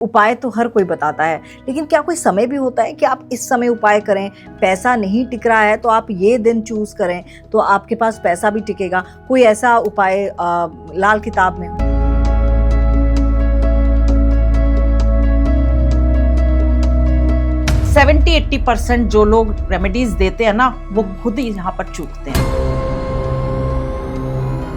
उपाय तो हर कोई बताता है, लेकिन क्या कोई समय भी होता है कि आप इस समय उपाय करें? पैसा नहीं टिक रहा है तो आप ये दिन चूज़ करें, तो आपके पास पैसा भी टिकेगा। कोई ऐसा उपाय लाल किताब में हो? सेवेंटी 80% जो लोग रेमेडीज देते हैं ना, वो खुद ही यहाँ पर चूकते हैं।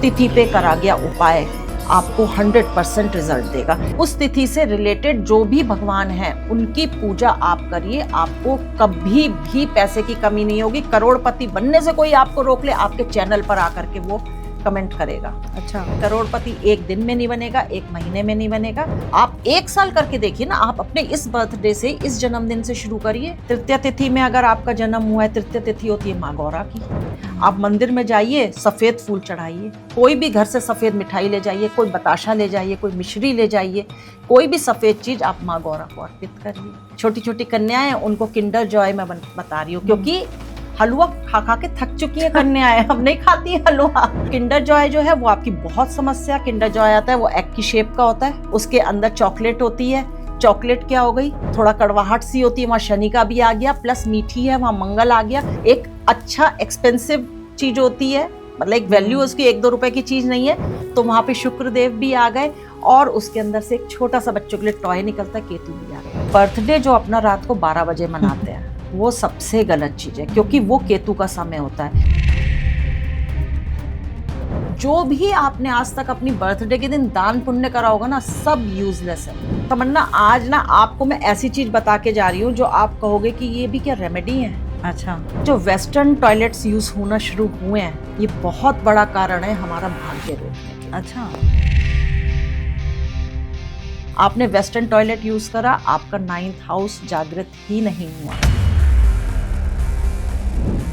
तिथि पे करा गया उपाय आपको 100% रिजल्ट देगा। उस तिथि से रिलेटेड जो भी भगवान हैं, उनकी पूजा आप करिए, आपको कभी भी पैसे की कमी नहीं होगी। करोड़पति बनने से कोई आपको रोक ले, आपके चैनल पर आकर के वो कमेंट करेगा। अच्छा, करोड़पति एक दिन में नहीं बनेगा, एक महीने में नहीं बनेगा। आप 1 साल करके देखिए ना। आप अपने इस बर्थडे से, इस जन्मदिन से शुरू करिए। तृतीय तिथि में अगर आपका जन्म हुआ है, तृतीय तिथि होती है माँ गौरा की। आप मंदिर में जाइए, सफेद फूल चढ़ाइए। कोई भी घर से सफेद मिठाई ले जाइए, कोई बताशा ले जाइए, कोई मिश्री ले जाइए, कोई भी सफेद चीज आप माँ गौरा को अर्पित करिए। छोटी छोटी कन्याएं, उनको किंडर जॉय मैं बता रही हूँ, क्योंकि हलवा खा खा के थक चुकी है कन्याएं, अब नहीं खाती है हलवा। किंडर जॉय जो है वो आपकी बहुत समस्या। किंडर जॉय आता है, वो एग की शेप का होता है, उसके अंदर चॉकलेट होती है। चॉकलेट क्या हो गई, थोड़ा कड़वाहट सी होती है, वहाँ शनि का भी आ गया, प्लस मीठी है, वहाँ मंगल आ गया। एक अच्छा एक्सपेंसिव चीज होती है, मतलब एक वैल्यू उसकी 1-2 रुपए की चीज नहीं है, तो वहाँ पे शुक्रदेव भी आ गए, और उसके अंदर से एक छोटा सा बच्चों के लिए टॉय निकलता है, केतु भी आ गया। बर्थडे जो अपना रात को 12 बजे मनाते हैं, वो सबसे गलत चीज है, क्योंकि वो केतु का समय होता है। जो भी आपने आज तक अपनी बर्थडे के दिन दान पुण्य करा होगा ना, सब यूजलेस है। तमन्ना, आज ना आपको मैं ऐसी चीज बता के जा रही हूँ जो आप कहोगे कि ये भी क्या रेमेडी है। अच्छा, जो वेस्टर्न टॉयलेट्स यूज होना शुरू हुए हैं, ये बहुत बड़ा कारण है हमारा भाग्य रोकने के। अच्छा, आपने वेस्टर्न टॉयलेट यूज करा, आपका 9th हाउस जागृत ही नहीं हुआ।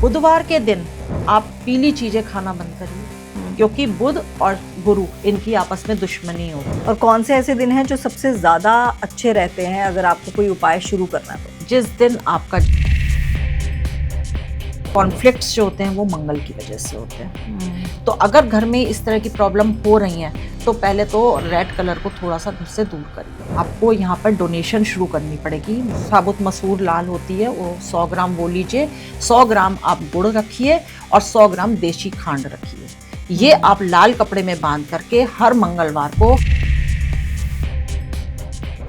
बुधवार के दिन आप पीली चीजें खाना बंद करिए, क्योंकि बुध और गुरु, इनकी आपस में दुश्मनी होगी। और कौन से ऐसे दिन हैं जो सबसे ज्यादा अच्छे रहते हैं अगर आपको कोई उपाय शुरू करना है तो? जिस दिन आपका कॉन्फ्लिक्ट्स जो होते हैं वो मंगल की वजह से होते हैं। तो अगर घर में इस तरह की प्रॉब्लम हो रही हैं, तो पहले तो रेड कलर को थोड़ा सा घर से दूर करिए। आपको यहाँ पर डोनेशन शुरू करनी पड़ेगी। साबुत मसूर लाल होती है, वो 100 ग्राम वो लीजिए। 100 ग्राम आप गुड़ रखिए और 100 ग्राम देशी खांड रखिए। ये आप लाल कपड़े में बांध करके हर मंगलवार को।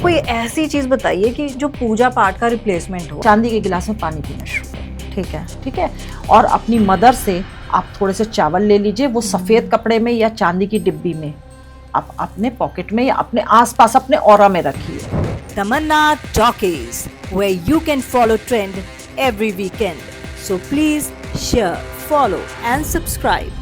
कोई ऐसी चीज बताइए कि जो पूजा पाठ का रिप्लेसमेंट हो। चांदी के गिलास में पानी पीना शुरू करें। ठीक है। ठीक है। और अपनी मदर से आप थोड़े से चावल ले लीजिए, वो सफेद कपड़े में या चांदी की डिब्बी में आप अपने पॉकेट में या अपने आसपास अपने ऑरा में रखिए। Tamanna Talkies, where you can follow trend every weekend. So please share, follow and subscribe.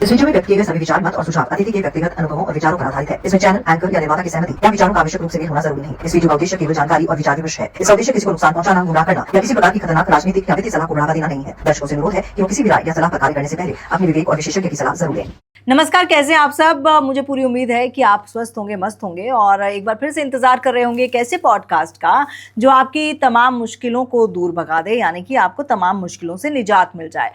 इस वीडियो में व्यक्त किए गए सभी विचार, मत और सुझाव अतिथि के व्यक्तिगत अनुभवों और विचारों पर आधारित है। इसमें चैनल, एंकर या निर्माता की सहमति या विचारों का आवश्यक रूप से मेल होना जरूरी नहीं। इस वीडियो का उद्देश्य केवल जानकारी और विचार विमर्श है। इसका उद्देश्य किसी को नुकसान पहुंचाना, गुमराह करना या किसी प्रकार की खतरनाक राजनीतिक या वित्तीय सलाह को बढ़ावा देना नहीं है। दर्शकों से अनुरोध है कि वो किसी भी राय या सलाह पर कार्य करने से पहले अपने विवेक और विशेषज्ञ की सलाह जरूर लें। नमस्कार, कैसे हैं आप सब? मुझे पूरी उम्मीद है कि आप स्वस्थ होंगे, मस्त होंगे और एक बार फिर से इंतजार कर रहे होंगे एक ऐसे पॉडकास्ट का जो आपकी तमाम मुश्किलों को दूर भगा दे, यानी कि आपको तमाम मुश्किलों से निजात मिल जाए।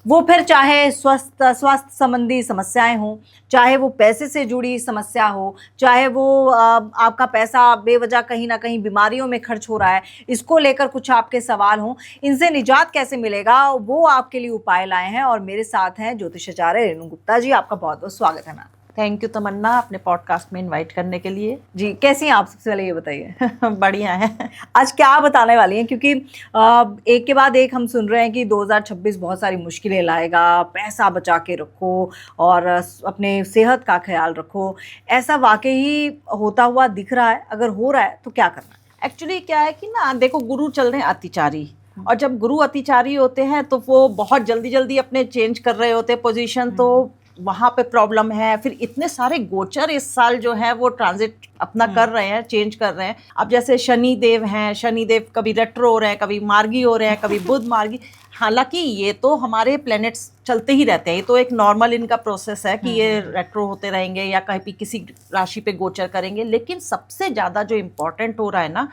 वो फिर चाहे स्वास्थ्य संबंधी समस्याएं हों, चाहे वो पैसे से जुड़ी समस्या हो, चाहे वो आपका पैसा बेवजह कहीं ना कहीं बीमारियों में खर्च हो रहा है, इसको लेकर कुछ आपके सवाल हों, इनसे निजात कैसे मिलेगा, वो आपके लिए उपाय लाए हैं। और मेरे साथ हैं ज्योतिषाचार्य रेणु गुप्ता जी। आपका बहुत बहुत स्वागत है मैम। थैंक यू तमन्ना, अपने पॉडकास्ट में इनवाइट करने के लिए। जी, कैसी हैं आप? सबसे पहले ये बताइए। बढ़िया है। आज क्या बताने वाली हैं, क्योंकि एक के बाद एक हम सुन रहे हैं कि 2026 बहुत सारी मुश्किलें लाएगा, पैसा बचा के रखो और अपने सेहत का ख्याल रखो। ऐसा वाकई होता हुआ दिख रहा है? अगर हो रहा है तो क्या करना है? एक्चुअली क्या है कि ना, देखो, गुरु चल रहे हैं अतिचारी, और जब गुरु अतिचारी होते हैं तो वो बहुत जल्दी जल्दी अपने चेंज कर रहे होते हैं पोजीशन, तो वहाँ पे प्रॉब्लम है। फिर इतने सारे गोचर इस साल जो है वो ट्रांजिट अपना कर रहे हैं, चेंज कर रहे हैं। अब जैसे शनि देव हैं, शनि देव कभी रेट्रो हो रहे हैं, कभी मार्गी हो रहे हैं, कभी बुध मार्गी। हालांकि ये तो हमारे प्लैनेट्स चलते ही रहते हैं, ये तो एक नॉर्मल इनका प्रोसेस है कि ये रेट्रो होते रहेंगे या कहीं भी किसी राशि पे गोचर करेंगे। लेकिन सबसे ज़्यादा जो इम्पोर्टेंट हो रहा है ना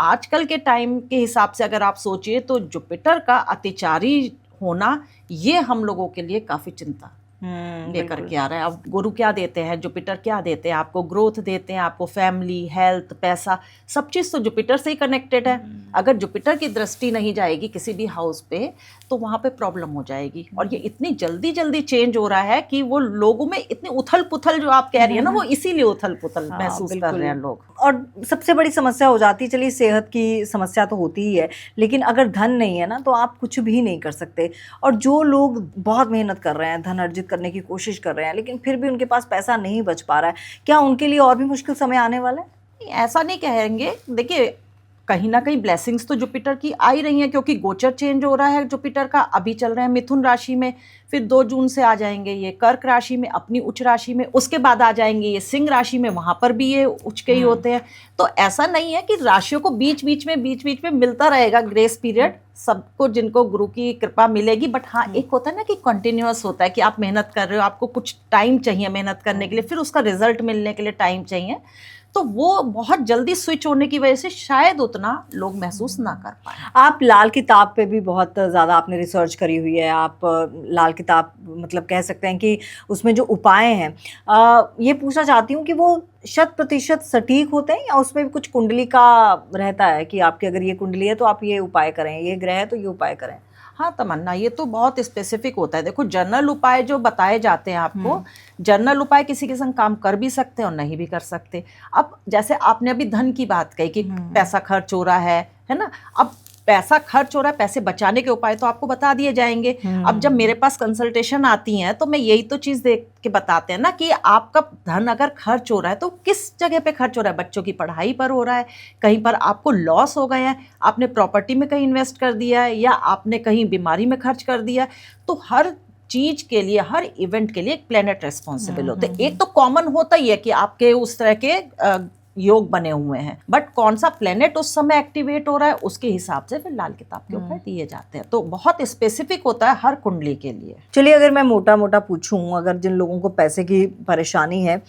आजकल के टाइम के हिसाब से, अगर आप सोचिए तो जुपिटर का अतिचारी होना, ये हम लोगों के लिए काफ़ी चिंता लेकर बिल्कुल। के आ रहा है। अब गुरु क्या देते हैं, जुपिटर क्या देते हैं आपको, ग्रोथ देते हैं आपको, फैमिली, हेल्थ, पैसा, सब चीज़ तो जुपिटर से ही कनेक्टेड है। अगर जुपिटर की दृष्टि नहीं जाएगी किसी भी हाउस पे तो वहाँ पे प्रॉब्लम हो जाएगी। और ये इतनी जल्दी जल्दी चेंज हो रहा है कि वो लोगों में इतनी उथल पुथल जो आप कह रही है ना, वो इसीलिए उथल पुथल हाँ, महसूस कर बिल्कुल। रहे हैं लोग। और सबसे बड़ी समस्या हो जाती है, चलिए सेहत की समस्या तो होती ही है, लेकिन अगर धन नहीं है ना तो आप कुछ भी नहीं कर सकते। और जो लोग बहुत मेहनत कर रहे हैं, धन अर्जित करने की कोशिश कर रहे हैं, लेकिन फिर भी उनके पास पैसा नहीं बच पा रहा है, क्या उनके लिए और भी मुश्किल समय आने वाला है? नहीं, ऐसा नहीं कहेंगे। देखिए, कहीं ना कहीं ब्लेसिंग्स तो जुपिटर की आ ही रही हैं, क्योंकि गोचर चेंज हो रहा है जुपिटर का। अभी चल रहे हैं मिथुन राशि में, फिर 2 जून से आ जाएंगे ये कर्क राशि में, अपनी उच्च राशि में, उसके बाद आ जाएंगे ये सिंह राशि में, वहां पर भी ये उच्च के ही होते हैं। तो ऐसा नहीं है कि राशियों को बीच बीच में मिलता रहेगा ग्रेस पीरियड सबको, जिनको गुरु की कृपा मिलेगी। बट हाँ, एक होता है ना कि कंटिन्यूअस होता है कि आप मेहनत कर रहे हो, आपको कुछ टाइम चाहिए मेहनत करने के लिए, फिर उसका रिजल्ट मिलने के लिए टाइम चाहिए। तो वो बहुत जल्दी स्विच होने की वजह से शायद उतना लोग महसूस ना कर पाए। आप लाल किताब पे भी बहुत ज़्यादा आपने रिसर्च करी हुई है। आप लाल किताब मतलब कह सकते हैं कि उसमें जो उपाय हैं, ये पूछना चाहती हूँ कि वो 100% सटीक होते हैं या उसमें भी कुछ कुंडली का रहता है कि आपकी अगर ये कुंडली है तो आप ये उपाय करें, ये ग्रह है तो ये उपाय करें? हाँ तमन्ना, ये तो बहुत स्पेसिफिक होता है। देखो, जनरल उपाय जो बताए जाते हैं आपको, जनरल उपाय किसी के संग काम कर भी सकते हैं और नहीं भी कर सकते। अब जैसे आपने अभी धन की बात कही कि पैसा खर्च हो रहा है ना। अब पैसा खर्च हो रहा है, पैसे बचाने के उपाय तो आपको बता दिए जाएंगे। अब जब मेरे पास कंसल्टेशन आती हैं तो मैं यही तो चीज़ देख के बताते हैं ना कि आपका धन अगर खर्च हो रहा है तो किस जगह पे खर्च हो रहा है। बच्चों की पढ़ाई पर हो रहा है, कहीं पर आपको लॉस हो गए हैं, आपने प्रॉपर्टी में कहीं इन्वेस्ट कर दिया है, या आपने कहीं बीमारी में खर्च कर दिया है। तो हर चीज के लिए, हर इवेंट के लिए एक प्लेनेट रिस्पॉन्सिबल होते हैं। एक तो कॉमन होता ही है कि आपके उस तरह के योग बने हुए हैं, बट कौन सा प्लेनेट उस समय एक्टिवेट हो रहा है उसके हिसाब से फिर लाल किताब के ऊपर दिए जाते हैं। तो बहुत स्पेसिफिक होता है हर कुंडली के लिए। चलिए, अगर मैं मोटा मोटा पूछूं, अगर जिन लोगों को पैसे की परेशानी है,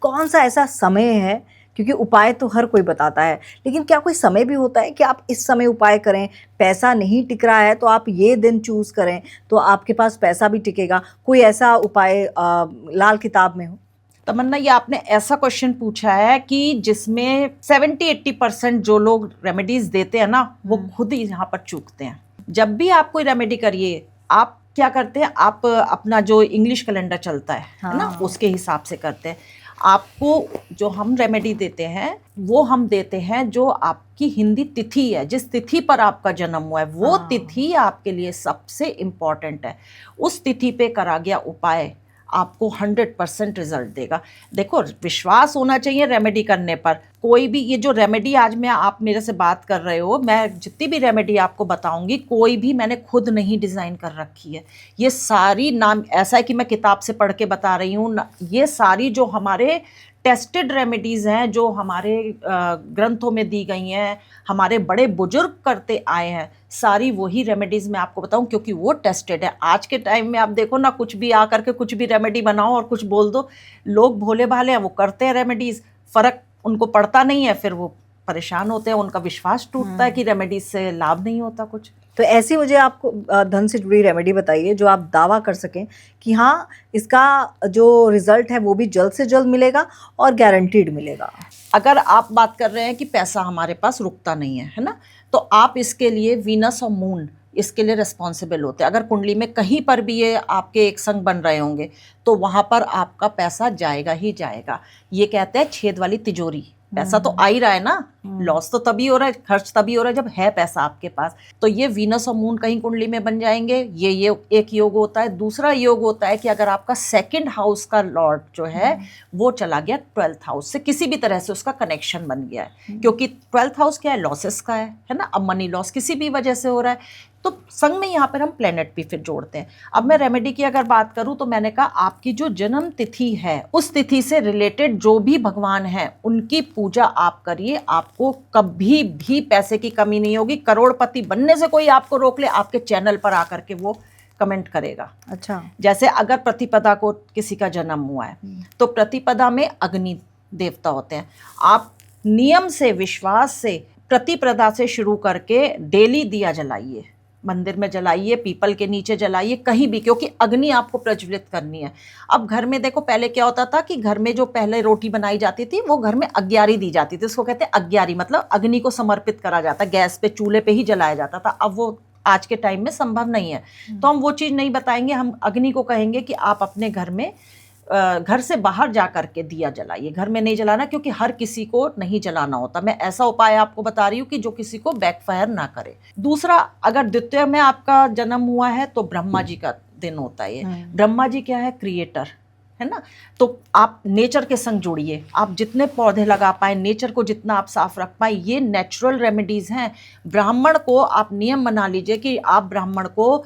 कौन सा ऐसा समय है, क्योंकि उपाय तो हर कोई बताता है, लेकिन क्या कोई समय भी होता है कि आप इस समय उपाय करें, पैसा नहीं टिक रहा है तो आप ये दिन चूज करें तो आपके पास पैसा भी टिकेगा? कोई ऐसा उपाय लाल किताब में हो? तमन्ना, ये आपने ऐसा क्वेश्चन पूछा है कि जिसमें 70-80% जो लोग रेमेडीज देते हैं ना, वो खुद ही यहाँ पर चूकते हैं। जब भी आप कोई रेमेडी करिए, आप क्या करते हैं, आप अपना जो इंग्लिश कैलेंडर चलता है ना, उसके हिसाब से करते हैं। आपको जो हम रेमेडी देते हैं वो हम देते हैं जो आपकी हिंदी तिथि है, जिस तिथि पर आपका जन्म हुआ है, वो तिथि आपके लिए सबसे इम्पॉर्टेंट है। उस तिथि पे करा गया उपाय आपको 100% रिजल्ट देगा। देखो, विश्वास होना चाहिए रेमेडी करने पर। कोई भी ये जो रेमेडी आज मैं आप मेरे से बात कर रहे हो, मैं जितनी भी रेमेडी आपको बताऊंगी, कोई भी मैंने खुद नहीं डिज़ाइन कर रखी है। ये सारी नाम ऐसा है कि मैं किताब से पढ़ के बता रही हूँ। ये सारी जो हमारे टेस्टेड रेमेडीज़ हैं, जो हमारे ग्रंथों में दी गई हैं, हमारे बड़े बुजुर्ग करते आए हैं, सारी वही रेमेडीज़ मैं आपको बताऊं, क्योंकि वो टेस्टेड है। आज के टाइम में आप देखो ना, कुछ भी आ करके कुछ भी रेमेडी बनाओ और कुछ बोल दो, लोग भोले भाले हैं, वो करते हैं रेमेडीज़, फ़र्क उनको पड़ता नहीं है, फिर वो परेशान होते हैं, उनका विश्वास टूटता है कि रेमेडीज़ से लाभ नहीं होता कुछ। तो ऐसी मुझे आपको धन से जुड़ी रेमेडी बताइए जो आप दावा कर सकें कि हाँ, इसका जो रिजल्ट है वो भी जल्द से जल्द मिलेगा और गारंटीड मिलेगा। अगर आप बात कर रहे हैं कि पैसा हमारे पास रुकता नहीं है ना, तो आप इसके लिए वीनस और मून इसके लिए रिस्पॉन्सिबल होते हैं। अगर कुंडली में कहीं पर भी ये आपके एक संग बन रहे होंगे तो वहाँ पर आपका पैसा जाएगा ही जाएगा। ये कहते हैं छेद वाली तिजोरी, पैसा तो आ ही रहा है ना, लॉस तो तभी हो रहा है, खर्च तभी हो रहा है जब है पैसा आपके पास। तो ये वीनस और मून कहीं कुंडली में बन जाएंगे, ये एक योग होता है। दूसरा योग होता है कि अगर आपका 2nd हाउस का लॉर्ड जो है वो चला गया 12th हाउस से, किसी भी तरह से उसका कनेक्शन बन गया है, क्योंकि 12th हाउस क्या है, लॉसेस का है ना। अब मनी लॉस किसी भी वजह से हो रहा है, तो संग में यहाँ पर हम प्लेनेट भी फिर जोड़ते हैं। अब मैं रेमेडी की अगर बात करूँ तो मैंने कहा आपकी जो जन्म तिथि है, उस तिथि से रिलेटेड जो भी भगवान हैं उनकी पूजा आप करिए, आपको कभी भी पैसे की कमी नहीं होगी। करोड़पति बनने से कोई आपको रोक ले, आपके चैनल पर आकर के वो कमेंट करेगा। अच्छा, जैसे अगर प्रतिपदा को किसी का जन्म हुआ है तो प्रतिपदा में अग्नि देवता होते हैं। आप नियम से, विश्वास से प्रतिपदा से शुरू करके डेली दिया जलाइए, मंदिर में जलाइए, पीपल के नीचे जलाइए, कहीं भी, क्योंकि अग्नि आपको प्रज्वलित करनी है। अब घर में देखो पहले क्या होता था कि घर में जो पहले रोटी बनाई जाती थी वो घर में अग्यारी दी जाती थी, उसको कहते हैं अग्यारी, मतलब अग्नि को समर्पित करा जाता, गैस पे चूल्हे पे ही जलाया जाता था। अब वो आज के टाइम में संभव नहीं है, तो हम वो चीज़ नहीं बताएंगे, हम अग्नि को कहेंगे कि आप अपने घर में घर से बाहर जा करके दिया जलाइए, घर में नहीं जलाना, क्योंकि हर किसी को नहीं जलाना होता। मैं ऐसा उपाय आपको बता रही हूँ कि जो किसी को बैकफायर ना करे। दूसरा, अगर द्वितीय में आपका जन्म हुआ है तो ब्रह्मा जी का दिन होता है ये। ब्रह्मा जी क्या है? क्रिएटर है ना। तो आप नेचर के संग जुड़िए, आप जितने पौधे लगा पाए, नेचर को जितना आप साफ रख पाए, ये नेचुरल रेमेडीज हैं। ब्राह्मण को आप नियम बना लीजिए कि आप ब्राह्मण को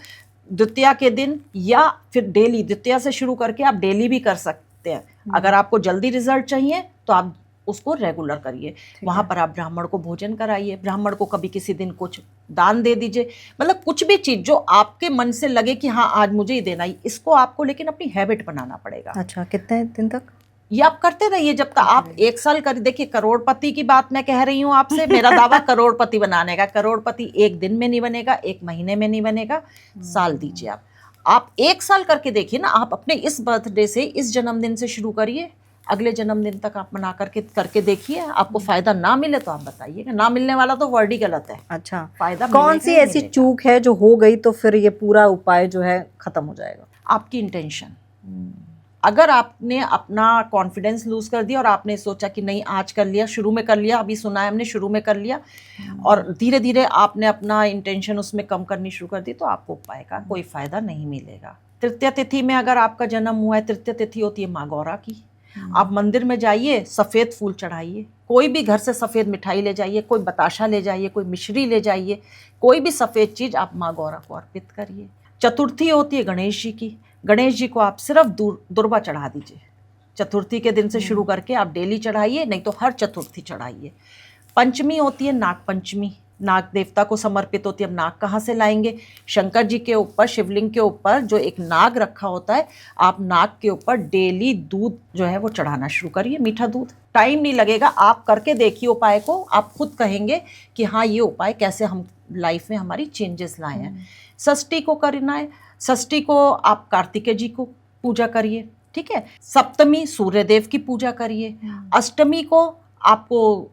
द्वितीया के दिन या फिर डेली, द्वितीया से शुरू करके आप डेली भी कर सकते हैं। अगर आपको जल्दी रिजल्ट चाहिए तो आप उसको रेगुलर करिए, वहां पर आप ब्राह्मण को भोजन कराइए, ब्राह्मण को कभी किसी दिन कुछ दान दे दीजिए, मतलब कुछ भी चीज जो आपके मन से लगे कि हाँ आज मुझे ही देना ही, इसको आपको लेकिन अपनी हैबिट बनाना पड़ेगा। अच्छा, कितने दिन तक? ये आप करते रहिए जब तक आप 1 साल कर। देखिए, करोड़पति की बात मैं कह रही हूँ आपसे, मेरा दावा करोड़पति बनाने का। करोड़पति 1 दिन में नहीं बनेगा, 1 महीने में नहीं बनेगा, साल दीजिए आप 1 साल करके देखिए ना। आप अपने इस बर्थडे से, इस जन्मदिन से शुरू करिए, अगले जन्मदिन तक आप मना करके देखिए। आपको फायदा ना मिले तो आप बताइएगा, ना मिलने वाला तो वर्ड ही गलत है। अच्छा, फायदा कौन सी ऐसी चूक है जो हो गई तो फिर ये पूरा उपाय जो है खत्म हो जाएगा? आपकी इंटेंशन। अगर आपने अपना कॉन्फिडेंस लूज कर दिया और आपने सोचा कि नहीं आज कर लिया, शुरू में कर लिया, अभी सुना है हमने, शुरू में कर लिया, और धीरे धीरे आपने अपना इंटेंशन उसमें कम करनी शुरू कर दी, तो आपको उपाय का कोई फायदा नहीं मिलेगा। तृतीय तिथि में अगर आपका जन्म हुआ है, तृतीय तिथि होती है माँ गौरा की। आप मंदिर में जाइए, सफ़ेद फूल चढ़ाइए, कोई भी घर से सफ़ेद मिठाई ले जाइए, कोई बताशा ले जाइए, कोई मिश्री ले जाइए, कोई भी सफ़ेद चीज़ आप माँ गौरा को अर्पित करिए। चतुर्थी होती है गणेश जी की। गणेश जी को आप सिर्फ दुर्वा चढ़ा दीजिए। चतुर्थी के दिन से शुरू करके आप डेली चढ़ाइए, नहीं तो हर चतुर्थी चढ़ाइए। पंचमी होती है नाग पंचमी, नाग देवता को समर्पित होती है। अब नाग कहाँ से लाएंगे? शंकर जी के ऊपर, शिवलिंग के ऊपर जो एक नाग रखा होता है, आप नाग के ऊपर डेली दूध जो है वो चढ़ाना शुरू करिए, मीठा दूध। टाइम नहीं लगेगा, आप करके देखिए उपाय को, आप खुद कहेंगे कि हाँ ये उपाय कैसे हम लाइफ में हमारी चेंजेस लाए हैं। षष्ठी को करना है, षष्ठी को आप कार्तिकेय जी को पूजा करिए, ठीक है। सप्तमी सूर्यदेव की पूजा करिए। अष्टमी को आपको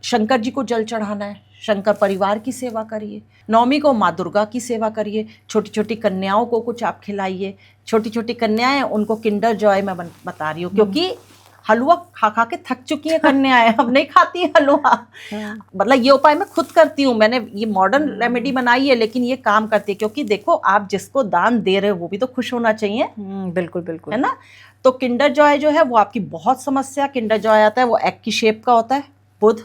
शंकर जी को जल चढ़ाना है, शंकर परिवार की सेवा करिए। नवमी को माँ दुर्गा की सेवा करिए। छोटी छोटी कन्याओं को कुछ आप खिलाइए। छोटी छोटी कन्याएं, उनको किंडर जॉय मैं बता रही हूँ, क्योंकि हलवा खा खा के थक चुकी है कन्याएं, अब नहीं खाती है हलवा। मतलब ये उपाय मैं खुद करती हूँ, मैंने ये मॉडर्न रेमेडी बनाई है, लेकिन ये काम करती है, क्योंकि देखो आप जिसको दान दे रहे हो वो भी तो खुश होना चाहिए। बिल्कुल बिल्कुल, है ना। तो किंडर जॉय जो है वो आपकी बहुत समस्या, किंडर जॉय आता है वो एग की शेप का होता है, बुध,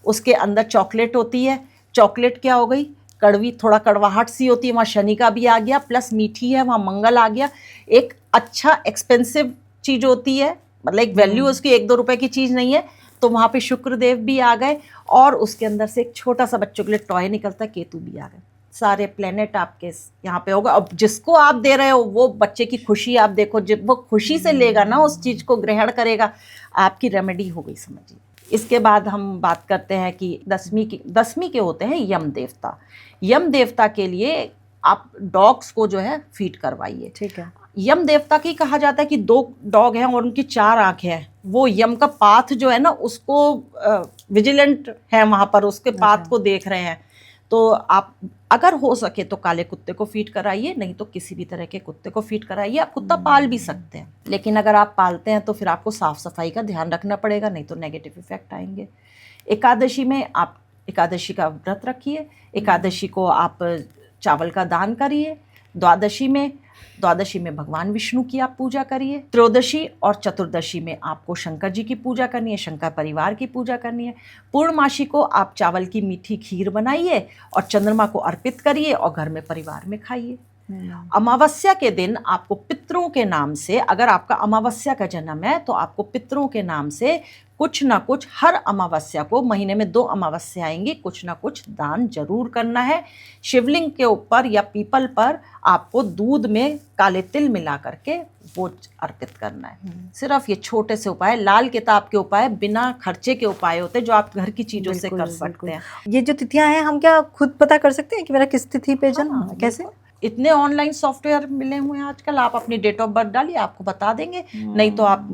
उसके अंदर चॉकलेट होती है। चॉकलेट क्या हो गई? कड़वी, थोड़ा कड़वाहट सी होती है, वहाँ शनि का भी आ गया, प्लस मीठी है, वहाँ मंगल आ गया। एक अच्छा एक्सपेंसिव चीज़ होती है, मतलब एक वैल्यू उसकी 1-2 रुपए की चीज़ नहीं है, तो वहाँ पे शुक्रदेव भी आ गए, और उसके अंदर से एक छोटा सा बच्चों के लिए टॉय निकलता है, केतु भी आ गए। सारे प्लेनेट आपके यहाँ पे होगा। अब जिसको आप दे रहे हो वो बच्चे की खुशी आप देखो, जब वो खुशी से लेगा ना, उस चीज़ को ग्रहण करेगा, आपकी रेमेडी हो गई, समझिए। इसके बाद हम बात करते हैं कि दसवीं के होते हैं यम देवता। यम देवता के लिए आप डॉग्स को जो है फीड करवाइए, ठीक है। यम देवता की कहा जाता है कि 2 डॉग हैं और उनकी 4 आंखें हैं, वो यम का पाथ जो है ना उसको विजिलेंट है, वहाँ पर उसके पाथ को देख रहे हैं। तो आप अगर हो सके तो काले कुत्ते को फीड कराइए, नहीं तो किसी भी तरह के कुत्ते को फीड कराइए। आप कुत्ता पाल भी सकते हैं, लेकिन अगर आप पालते हैं तो फिर आपको साफ सफाई का ध्यान रखना पड़ेगा, नहीं तो नेगेटिव इफेक्ट आएंगे। एकादशी में आप एकादशी का व्रत रखिए। एकादशी को आप चावल का दान करिए। द्वादशी में भगवान विष्णु की आप पूजा करिए। त्रयोदशी और चतुर्दशी में आपको शंकर जी की पूजा करनी है, शंकर परिवार की पूजा करनी है। पूर्णमासी को आप चावल की मीठी खीर बनाइए और चंद्रमा को अर्पित करिए और घर में परिवार में खाइए। अमावस्या के दिन आपको पितरों के नाम से, अगर आपका अमावस्या का जन्म है तो आपको पितरों के नाम से कुछ ना कुछ हर अमावस्या को, महीने में 2 अमावस्या आएंगी, कुछ ना कुछ दान जरूर करना है। शिवलिंग के ऊपर या पीपल पर आपको दूध में काले तिल मिला करके वो अर्पित करना है। सिर्फ ये छोटे से उपाय, लाल किताब के उपाय बिना खर्चे के उपाय होते हैं जो आप घर की चीजों से कर सकते हैं। ये जो तिथियां हैं हम क्या खुद पता कर सकते हैं कि मेरा किस तिथि पे जन्म हाँ, है? कैसे? इतने ऑनलाइन सॉफ्टवेयर मिले हुए हैं आजकल, आप अपनी डेट ऑफ बर्थ डालिए, आपको बता देंगे। नहीं तो आप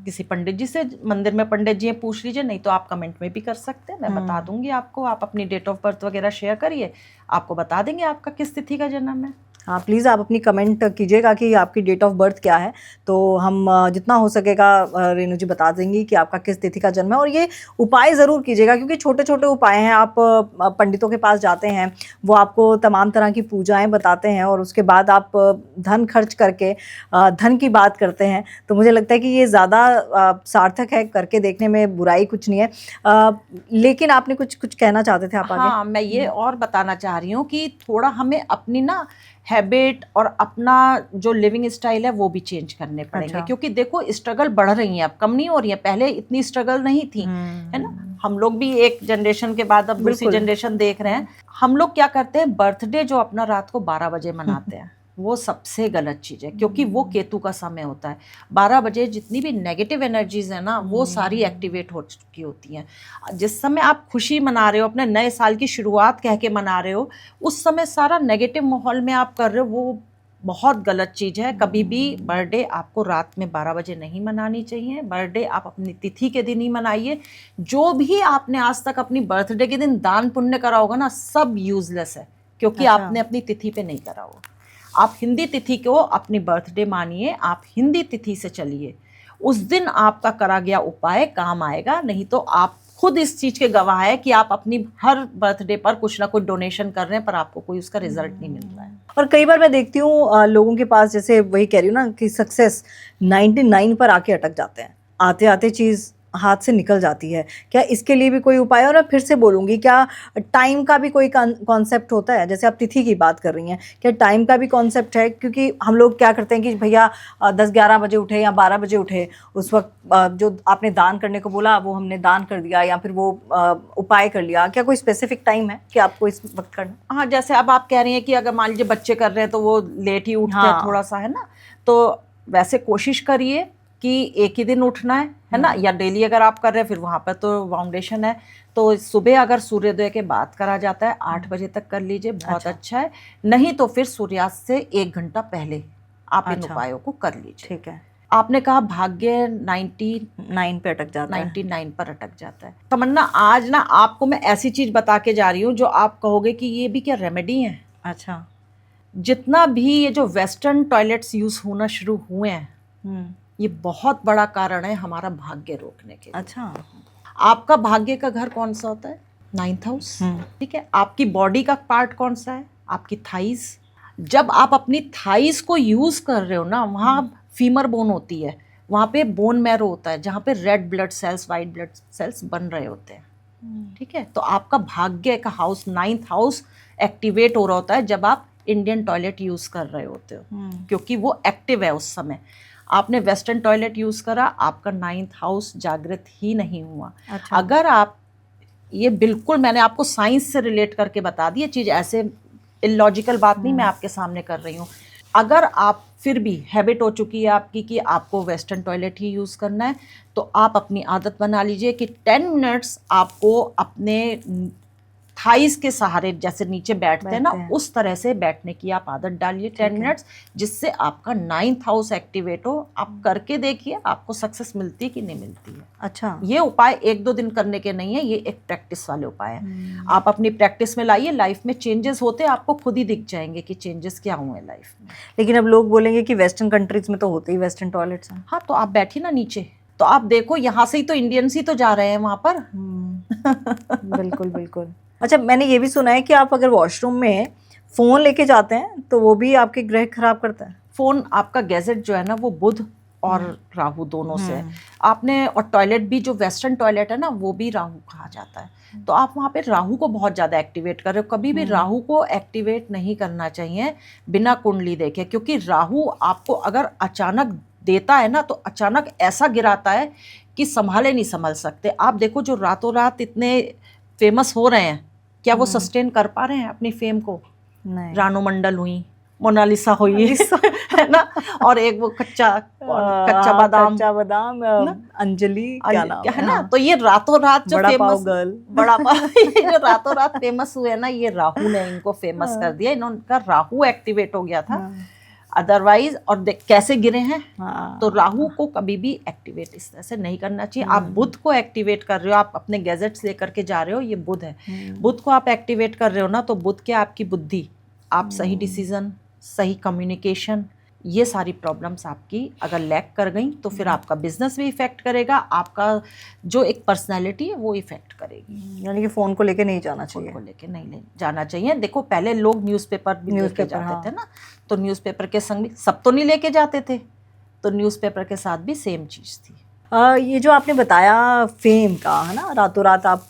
किसी पंडित जी से, मंदिर में पंडित जी हैं, पूछ लीजिए, नहीं तो आप कमेंट में भी कर सकते हैं, मैं बता दूंगी आपको। आप अपनी डेट ऑफ बर्थ वगैरह शेयर करिए, आपको बता देंगे आपका किस तिथि का जन्म है। हाँ, प्लीज़ आप अपनी कमेंट कीजिएगा कि आपकी डेट ऑफ बर्थ क्या है, तो हम जितना हो सकेगा रेणु जी बता देंगी कि आपका किस तिथि का जन्म है। और ये उपाय ज़रूर कीजिएगा क्योंकि छोटे छोटे उपाय हैं। आप पंडितों के पास जाते हैं, वो आपको तमाम तरह की पूजाएं बताते हैं और उसके बाद आप धन खर्च करके धन की बात करते हैं, तो मुझे लगता है कि ये ज़्यादा सार्थक है। करके देखने में बुराई कुछ नहीं है। लेकिन आपने कुछ कहना चाहते थे आप आगे? हाँ, मैं ये और बताना चाह रही हूँ कि थोड़ा हमें अपनी ना हैबिट और अपना जो लिविंग स्टाइल है वो भी चेंज करने पड़ेंगे। अच्छा। क्योंकि देखो स्ट्रगल बढ़ रही है, अब कम नहीं हो रही है। पहले इतनी स्ट्रगल नहीं थी, है ना। हम लोग भी एक जनरेशन के बाद अब दूसरी जनरेशन देख रहे हैं। हम लोग क्या करते हैं, बर्थडे जो अपना रात को 12 बजे मनाते हैं, वो सबसे गलत चीज़ है क्योंकि वो केतु का समय होता है। 12 बजे जितनी भी नेगेटिव एनर्जीज है ना, वो सारी एक्टिवेट हो चुकी होती हैं। जिस समय आप खुशी मना रहे हो, अपने नए साल की शुरुआत कह के मना रहे हो, उस समय सारा नेगेटिव माहौल में आप कर रहे हो, वो बहुत गलत चीज़ है। कभी भी बर्थडे आपको रात में 12 बजे नहीं मनानी चाहिए। बर्थडे आप अपनी तिथि के दिन ही मनाइए। जो भी आपने आज तक अपनी बर्थडे के दिन दान पुण्य करा होगा ना, सब यूजलेस है क्योंकि अच्छा। आपने अपनी तिथि पे नहीं करा होगा। आप हिंदी तिथि को अपनी बर्थडे मानिए, आप हिंदी तिथि से चलिए, उस दिन आपका करा गया उपाय काम आएगा। नहीं तो आप खुद इस चीज के गवाह है कि आप अपनी हर बर्थडे पर कुछ ना कुछ डोनेशन कर रहे हैं पर आपको कोई उसका रिजल्ट नहीं मिल रहा है। और कई बार मैं देखती हूँ लोगों के पास, जैसे वही कह रही हूँ ना कि सक्सेस 99 पर आके अटक जाते हैं, आते आते चीज़ हाथ से निकल जाती है। क्या इसके लिए भी कोई उपाय? और मैं फिर से बोलूँगी, क्या टाइम का भी कोई कॉन्सेप्ट होता है? जैसे आप तिथि की बात कर रही हैं, क्या टाइम का भी कॉन्सेप्ट है? क्योंकि हम लोग क्या करते हैं कि भैया 10-11 बजे उठे या 12 बजे उठे, उस वक्त जो आपने दान करने को बोला वो हमने दान कर दिया या फिर वो उपाय कर लिया। क्या कोई स्पेसिफिक टाइम है कि आपको इस वक्त करना? हाँ, जैसे अब आप कह रही हैं कि अगर मान लीजिए बच्चे कर रहे हैं तो वो लेट ही उठते हैं थोड़ा सा, है ना। तो वैसे कोशिश करिए कि एक ही दिन उठना है ना, या डेली अगर आप कर रहे हैं फिर वहाँ पर तो फाउंडेशन है। तो सुबह अगर सूर्योदय के बाद करा जाता है 8 बजे तक कर लीजिए, बहुत अच्छा है। नहीं तो फिर सूर्यास्त से 1 घंटा पहले आप इन उपायों को कर लीजिए। ठीक है। आपने कहा भाग्य 99 पे अटक जाता है। 99 पर अटक जाता है। तमन्ना, आज ना आपको मैं ऐसी चीज बता के जा रही हूँ जो आप कहोगे कि ये भी क्या रेमेडी है। अच्छा। जितना भी ये जो वेस्टर्न टॉयलेट्स यूज होना शुरू हुए हैं, ये बहुत बड़ा कारण है हमारा भाग्य रोकने के लिए। अच्छा। आपका भाग्य का घर कौन सा होता है? 9th house. ठीक है। आपकी बॉडी का पार्ट कौन सा है? आपकी थाइस। जब आप अपनी थाइस को यूज कर रहे हो ना, वहाँ फीमर बोन होती है, वहाँ पे बोन मैरो होता है जहाँ पे red blood cells, white blood cells बन रहे होते हैं। ठीक है। तो आपका भाग्य का हाउस 9th हाउस एक्टिवेट हो रहा होता है जब आप इंडियन टॉयलेट यूज कर रहे होते हो, क्योंकि वो एक्टिव है उस समय। आपने वेस्टर्न टॉयलेट यूज करा, आपका 9th हाउस जागृत ही नहीं हुआ। अच्छा। अगर आप ये बिल्कुल मैंने आपको साइंस से रिलेट करके बता दी, ये चीज ऐसे इलॉजिकल बात नहीं मैं आपके सामने कर रही हूँ। अगर आप फिर भी हैबिट हो चुकी है आपकी कि आपको वेस्टर्न टॉयलेट ही यूज करना है, तो आप अपनी आदत बना लीजिए कि 10 मिनट्स आपको अपने थाइस के सहारे जैसे नीचे बैठते हैं ना, उस तरह से बैठने की आप आदत डालिए 10 मिनट्स, जिससे आपका 9th हाउस एक्टिवेट हो। आप करके देखिए आपको सक्सेस मिलती है कि नहीं मिलती है। अच्छा। ये उपाय 1-2 दिन करने के नहीं है, ये एक प्रैक्टिस वाले उपाय है। आप अपनी प्रैक्टिस में लाइए, लाइफ में चेंजेस होते हैं, आपको खुद ही दिख जाएंगे कि चेंजेस क्या हुए लाइफ में। लेकिन अब लोग बोलेंगे कि वेस्टर्न कंट्रीज में तो होते ही वेस्टर्न टॉयलेट्स हैं। हाँ, तो आप बैठिए ना नीचे, तो आप देखो यहाँ से ही तो इंडियंस ही तो जा रहे हैं वहाँ पर। बिल्कुल बिल्कुल। अच्छा, मैंने ये भी सुना है कि आप अगर वॉशरूम में फ़ोन लेके जाते हैं तो वो भी आपके ग्रह खराब करता है। फ़ोन आपका गैजेट जो है ना, वो बुध और राहु दोनों से है। आपने, और टॉयलेट भी जो वेस्टर्न टॉयलेट है ना, वो भी राहु कहा जाता है। तो आप वहाँ पे राहु को बहुत ज़्यादा एक्टिवेट कर रहे हो। कभी भी राहु को एक्टिवेट नहीं करना चाहिए बिना कुंडली देखे, क्योंकि राहु आपको अगर अचानक देता है ना, तो अचानक ऐसा गिराता है कि संभाले नहीं संभल सकते। आप देखो जो रातों रात इतने फेमस हो रहे हैं, क्या वो सस्टेन कर पा रहे हैं अपनी फेम को? नहीं। रानू मंडल हुई, मोनालिसा हुई है ना, और एक वो कच्चा बादाम, कच्चा बादाम, अंजलि क्या नाम है ना। तो ये रातों रात जो बड़ा पाव फेमस, गर्ल। बड़ा पाव ये जो रातों रात फेमस हुए ना, ये राहु ने इनको फेमस कर दिया। इनका राहु एक्टिवेट हो गया था, अदरवाइज। और कैसे गिरे हैं, तो राहु को कभी भी एक्टिवेट इस तरह से नहीं करना चाहिए। आप बुध को एक्टिवेट कर रहे हो, आप अपने गैजेट्स लेकर के जा रहे हो, ये बुध है, बुध को आप एक्टिवेट कर रहे हो ना, तो बुध क्या, आपकी बुद्धि, आप सही डिसीजन, सही कम्युनिकेशन, ये सारी प्रॉब्लम्स आपकी अगर लैक कर गई तो फिर आपका बिजनेस भी इफेक्ट करेगा, आपका जो एक पर्सनैलिटी है वो इफेक्ट करेगी। यानी कि फोन को लेके नहीं जाना चाहिए, फोन को लेके नहीं जाना चाहिए। देखो पहले लोग न्यूज़पेपर भी लेके जाते थे ना, तो न्यूज़पेपर के संग भी सब तो नहीं लेके जाते थे, तो न्यूज़पेपर के साथ भी सेम चीज़ थी। ये जो आपने बताया फेम का, है ना, रातों रात आप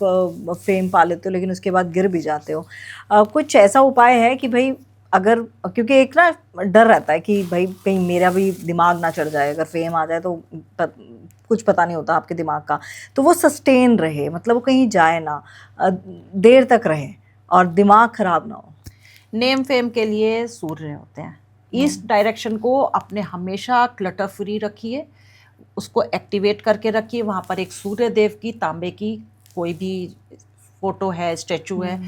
फेम पा लेते हो लेकिन उसके बाद गिर भी जाते हो, कुछ ऐसा उपाय है कि भाई अगर, क्योंकि एक ना डर रहता है कि भाई कहीं मेरा भी दिमाग ना चढ़ जाए, अगर फेम आ जाए तो कुछ पता नहीं होता आपके दिमाग का, तो वो सस्टेन रहे, मतलब वो कहीं जाए ना, देर तक रहे और दिमाग खराब ना हो। नेम फेम के लिए सूर्य होते हैं, ईस्ट डायरेक्शन को अपने हमेशा क्लटर फ्री रखिए, उसको एक्टिवेट करके रखिए। वहाँ पर एक सूर्य देव की तांबे की कोई भी फोटो है, स्टैचू है,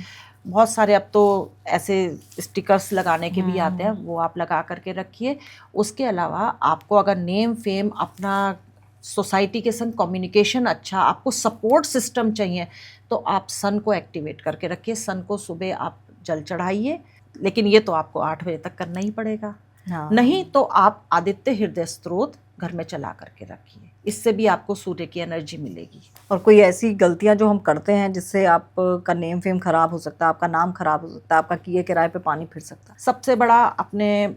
बहुत सारे अब तो ऐसे स्टिकर्स लगाने के भी आते हैं, वो आप लगा करके रखिए। उसके अलावा आपको अगर नेम फेम, अपना सोसाइटी के संग कम्युनिकेशन अच्छा, आपको सपोर्ट सिस्टम चाहिए, तो आप सन को एक्टिवेट करके रखिए। सन को सुबह आप जल चढ़ाइए, लेकिन ये तो आपको 8 बजे तक करना ही पड़ेगा। नहीं तो आप आदित्य हृदय स्त्रोत घर में चला करके रखिए, इससे भी आपको सूर्य की एनर्जी मिलेगी। और कोई ऐसी गलतियां जो हम करते हैं जिससे आपका नेम फेम खराब हो सकता है, आपका नाम खराब हो सकता है, आपका किए किराए पे पानी फिर सकता है? सबसे बड़ा अपने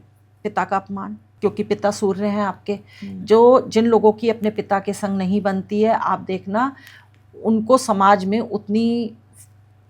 पिता का अपमान, क्योंकि पिता सूर्य हैं आपके। जो जिन लोगों की अपने पिता के संग नहीं बनती है, आप देखना उनको समाज में उतनी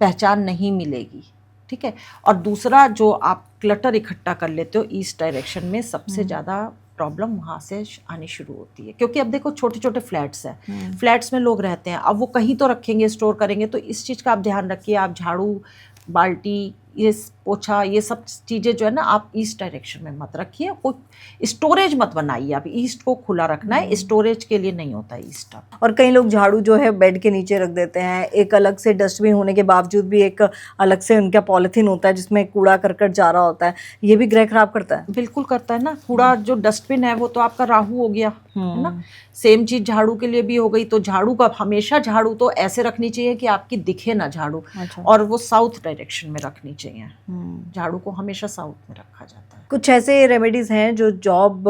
पहचान नहीं मिलेगी, ठीक है। और दूसरा, जो आप क्लटर इकट्ठा कर लेते हो ईस्ट डायरेक्शन में, सबसे ज़्यादा प्रॉब्लम वहाँ से आनी शुरू होती है। क्योंकि अब देखो छोटे छोटे फ्लैट्स हैं, फ्लैट्स में लोग रहते हैं, अब वो कहीं तो रखेंगे, स्टोर करेंगे, तो इस चीज़ का आप ध्यान रखिए। आप झाड़ू, बाल्टी, ये पोछा, ये सब चीज़ें जो है ना, आप ईस्ट डायरेक्शन में मत रखिए। कोई स्टोरेज मत बनाइए, आप ईस्ट को खुला रखना है, स्टोरेज के लिए नहीं होता ईस्ट। और कई लोग झाड़ू जो है बेड के नीचे रख देते हैं, एक अलग से डस्टबिन होने के बावजूद भी एक अलग से उनका पॉलिथीन होता है जिसमें कूड़ा करकट जा रहा होता है, ये भी ग्रह खराब करता है। बिल्कुल करता है ना। कूड़ा जो डस्टबिन है वो तो आपका राहु हो गया, है ना। सेम चीज़ झाड़ू के लिए भी हो गई। तो झाड़ू का हमेशा, झाड़ू तो ऐसे रखनी चाहिए कि आपकी दिखे ना झाड़ू, और वो साउथ डायरेक्शन में रखनी चाहिए। झाड़ू को हमेशा साउथ में रखा जाता है। कुछ ऐसे रेमेडीज़ हैं जो जॉब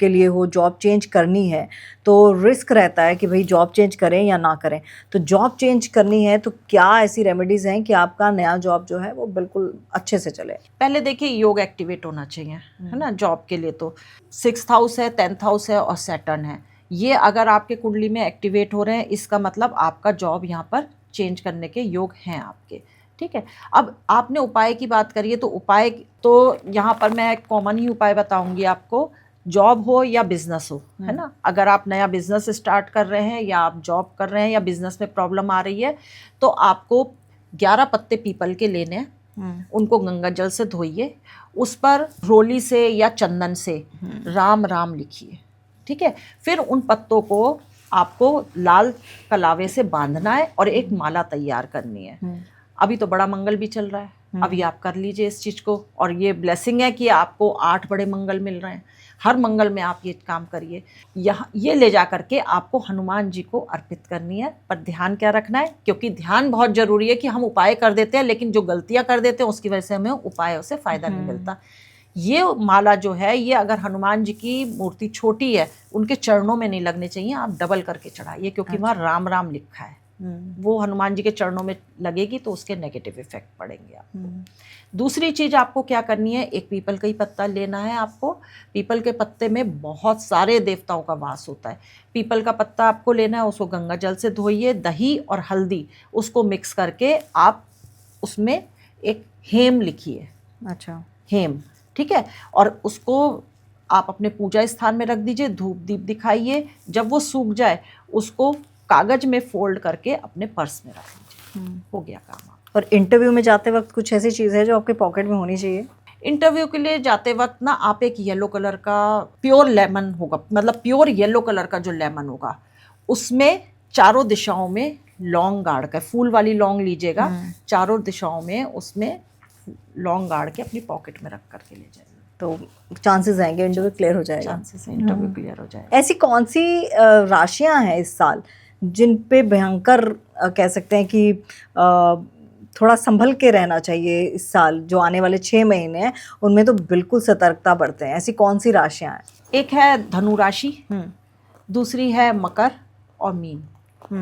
के लिए हो, जॉब चेंज करनी है तो रिस्क रहता है कि भाई जॉब चेंज करें या ना करें, तो जॉब चेंज करनी है तो क्या ऐसी रेमेडीज़ हैं कि आपका नया जॉब जो है वो बिल्कुल अच्छे से चले? पहले देखिए, योग एक्टिवेट होना चाहिए, है ना। जॉब के लिए तो 6th हाउस है, 10th हाउस है और सैटर्न है, ये अगर आपके कुंडली में एक्टिवेट हो रहे हैं, इसका मतलब आपका जॉब यहाँ पर चेंज करने के योग हैं आपके, ठीक है। अब आपने उपाय की बात करी है, तो उपाय तो यहाँ पर मैं एक कॉमन ही उपाय बताऊंगी आपको, जॉब हो या बिजनेस हो, है ना। अगर आप नया बिजनेस स्टार्ट कर रहे हैं, या आप जॉब कर रहे हैं, या बिजनेस में प्रॉब्लम आ रही है, तो आपको 11 पत्ते पीपल के लेने हैं, उनको गंगा जल से धोइए, उस पर रोली से या चंदन से राम राम लिखिए, ठीक है। फिर उन पत्तों को आपको लाल कलावे से बांधना है और एक माला तैयार करनी है। अभी तो बड़ा मंगल भी चल रहा है, अभी आप कर लीजिए इस चीज़ को, और ये ब्लेसिंग है कि आपको 8 बड़े मंगल मिल रहे हैं। हर मंगल में आप ये काम करिए। यहाँ ये ले जा करके आपको हनुमान जी को अर्पित करनी है। पर ध्यान क्या रखना है, क्योंकि ध्यान बहुत ज़रूरी है कि हम उपाय कर देते हैं, लेकिन जो गलतियाँ कर देते हैं उसकी वजह से हमें उपायों से फ़ायदा नहीं मिलता। ये माला जो है, ये अगर हनुमान जी की मूर्ति छोटी है, उनके चरणों में नहीं लगनी चाहिए, आप डबल करके चढ़ाइए, क्योंकि वहाँ राम राम लिखा है। वो हनुमान जी के चरणों में लगेगी तो उसके नेगेटिव इफेक्ट पड़ेंगे आपको। दूसरी चीज़ आपको क्या करनी है, एक पीपल का ही पत्ता लेना है आपको। पीपल के पत्ते में बहुत सारे देवताओं का वास होता है। पीपल का पत्ता आपको लेना है, उसको गंगा जल से धोइए, दही और हल्दी उसको मिक्स करके आप उसमें एक हेम लिखिए। अच्छा, हेम, ठीक है। और उसको आप अपने पूजा स्थान में रख दीजिए, धूप दीप दिखाइए, जब वो सूख जाए उसको कागज में फोल्ड करके अपने पर्स में रख लीजिए, हो गया काम। आप और इंटरव्यू में जाते वक्त कुछ ऐसी चीज़ है जो आपके पॉकेट में होनी चाहिए? इंटरव्यू के लिए जाते वक्त ना आप एक येलो कलर का प्योर लेमन होगा, मतलब प्योर येलो कलर का जो लेमन होगा, उसमें चारों दिशाओं में लौंग गाड़ कर, फूल वाली लौंग लीजिएगा, चारों दिशाओं में उसमें लौंग गाड़ के अपनी पॉकेट में रख करके ले जाइए, तो चांसेस आएंगे इंटरव्यू क्लियर हो जाएगा। चांसेस है इंटरव्यू क्लियर हो जाएगा। ऐसी कौन सी राशियां हैं इस साल जिन पे भयंकर कह सकते हैं कि थोड़ा संभल के रहना चाहिए इस साल, जो आने वाले 6 महीने हैं उनमें तो बिल्कुल सतर्कता बरतें, ऐसी कौन सी राशियां हैं? एक है धनु राशि, दूसरी है मकर और मीन।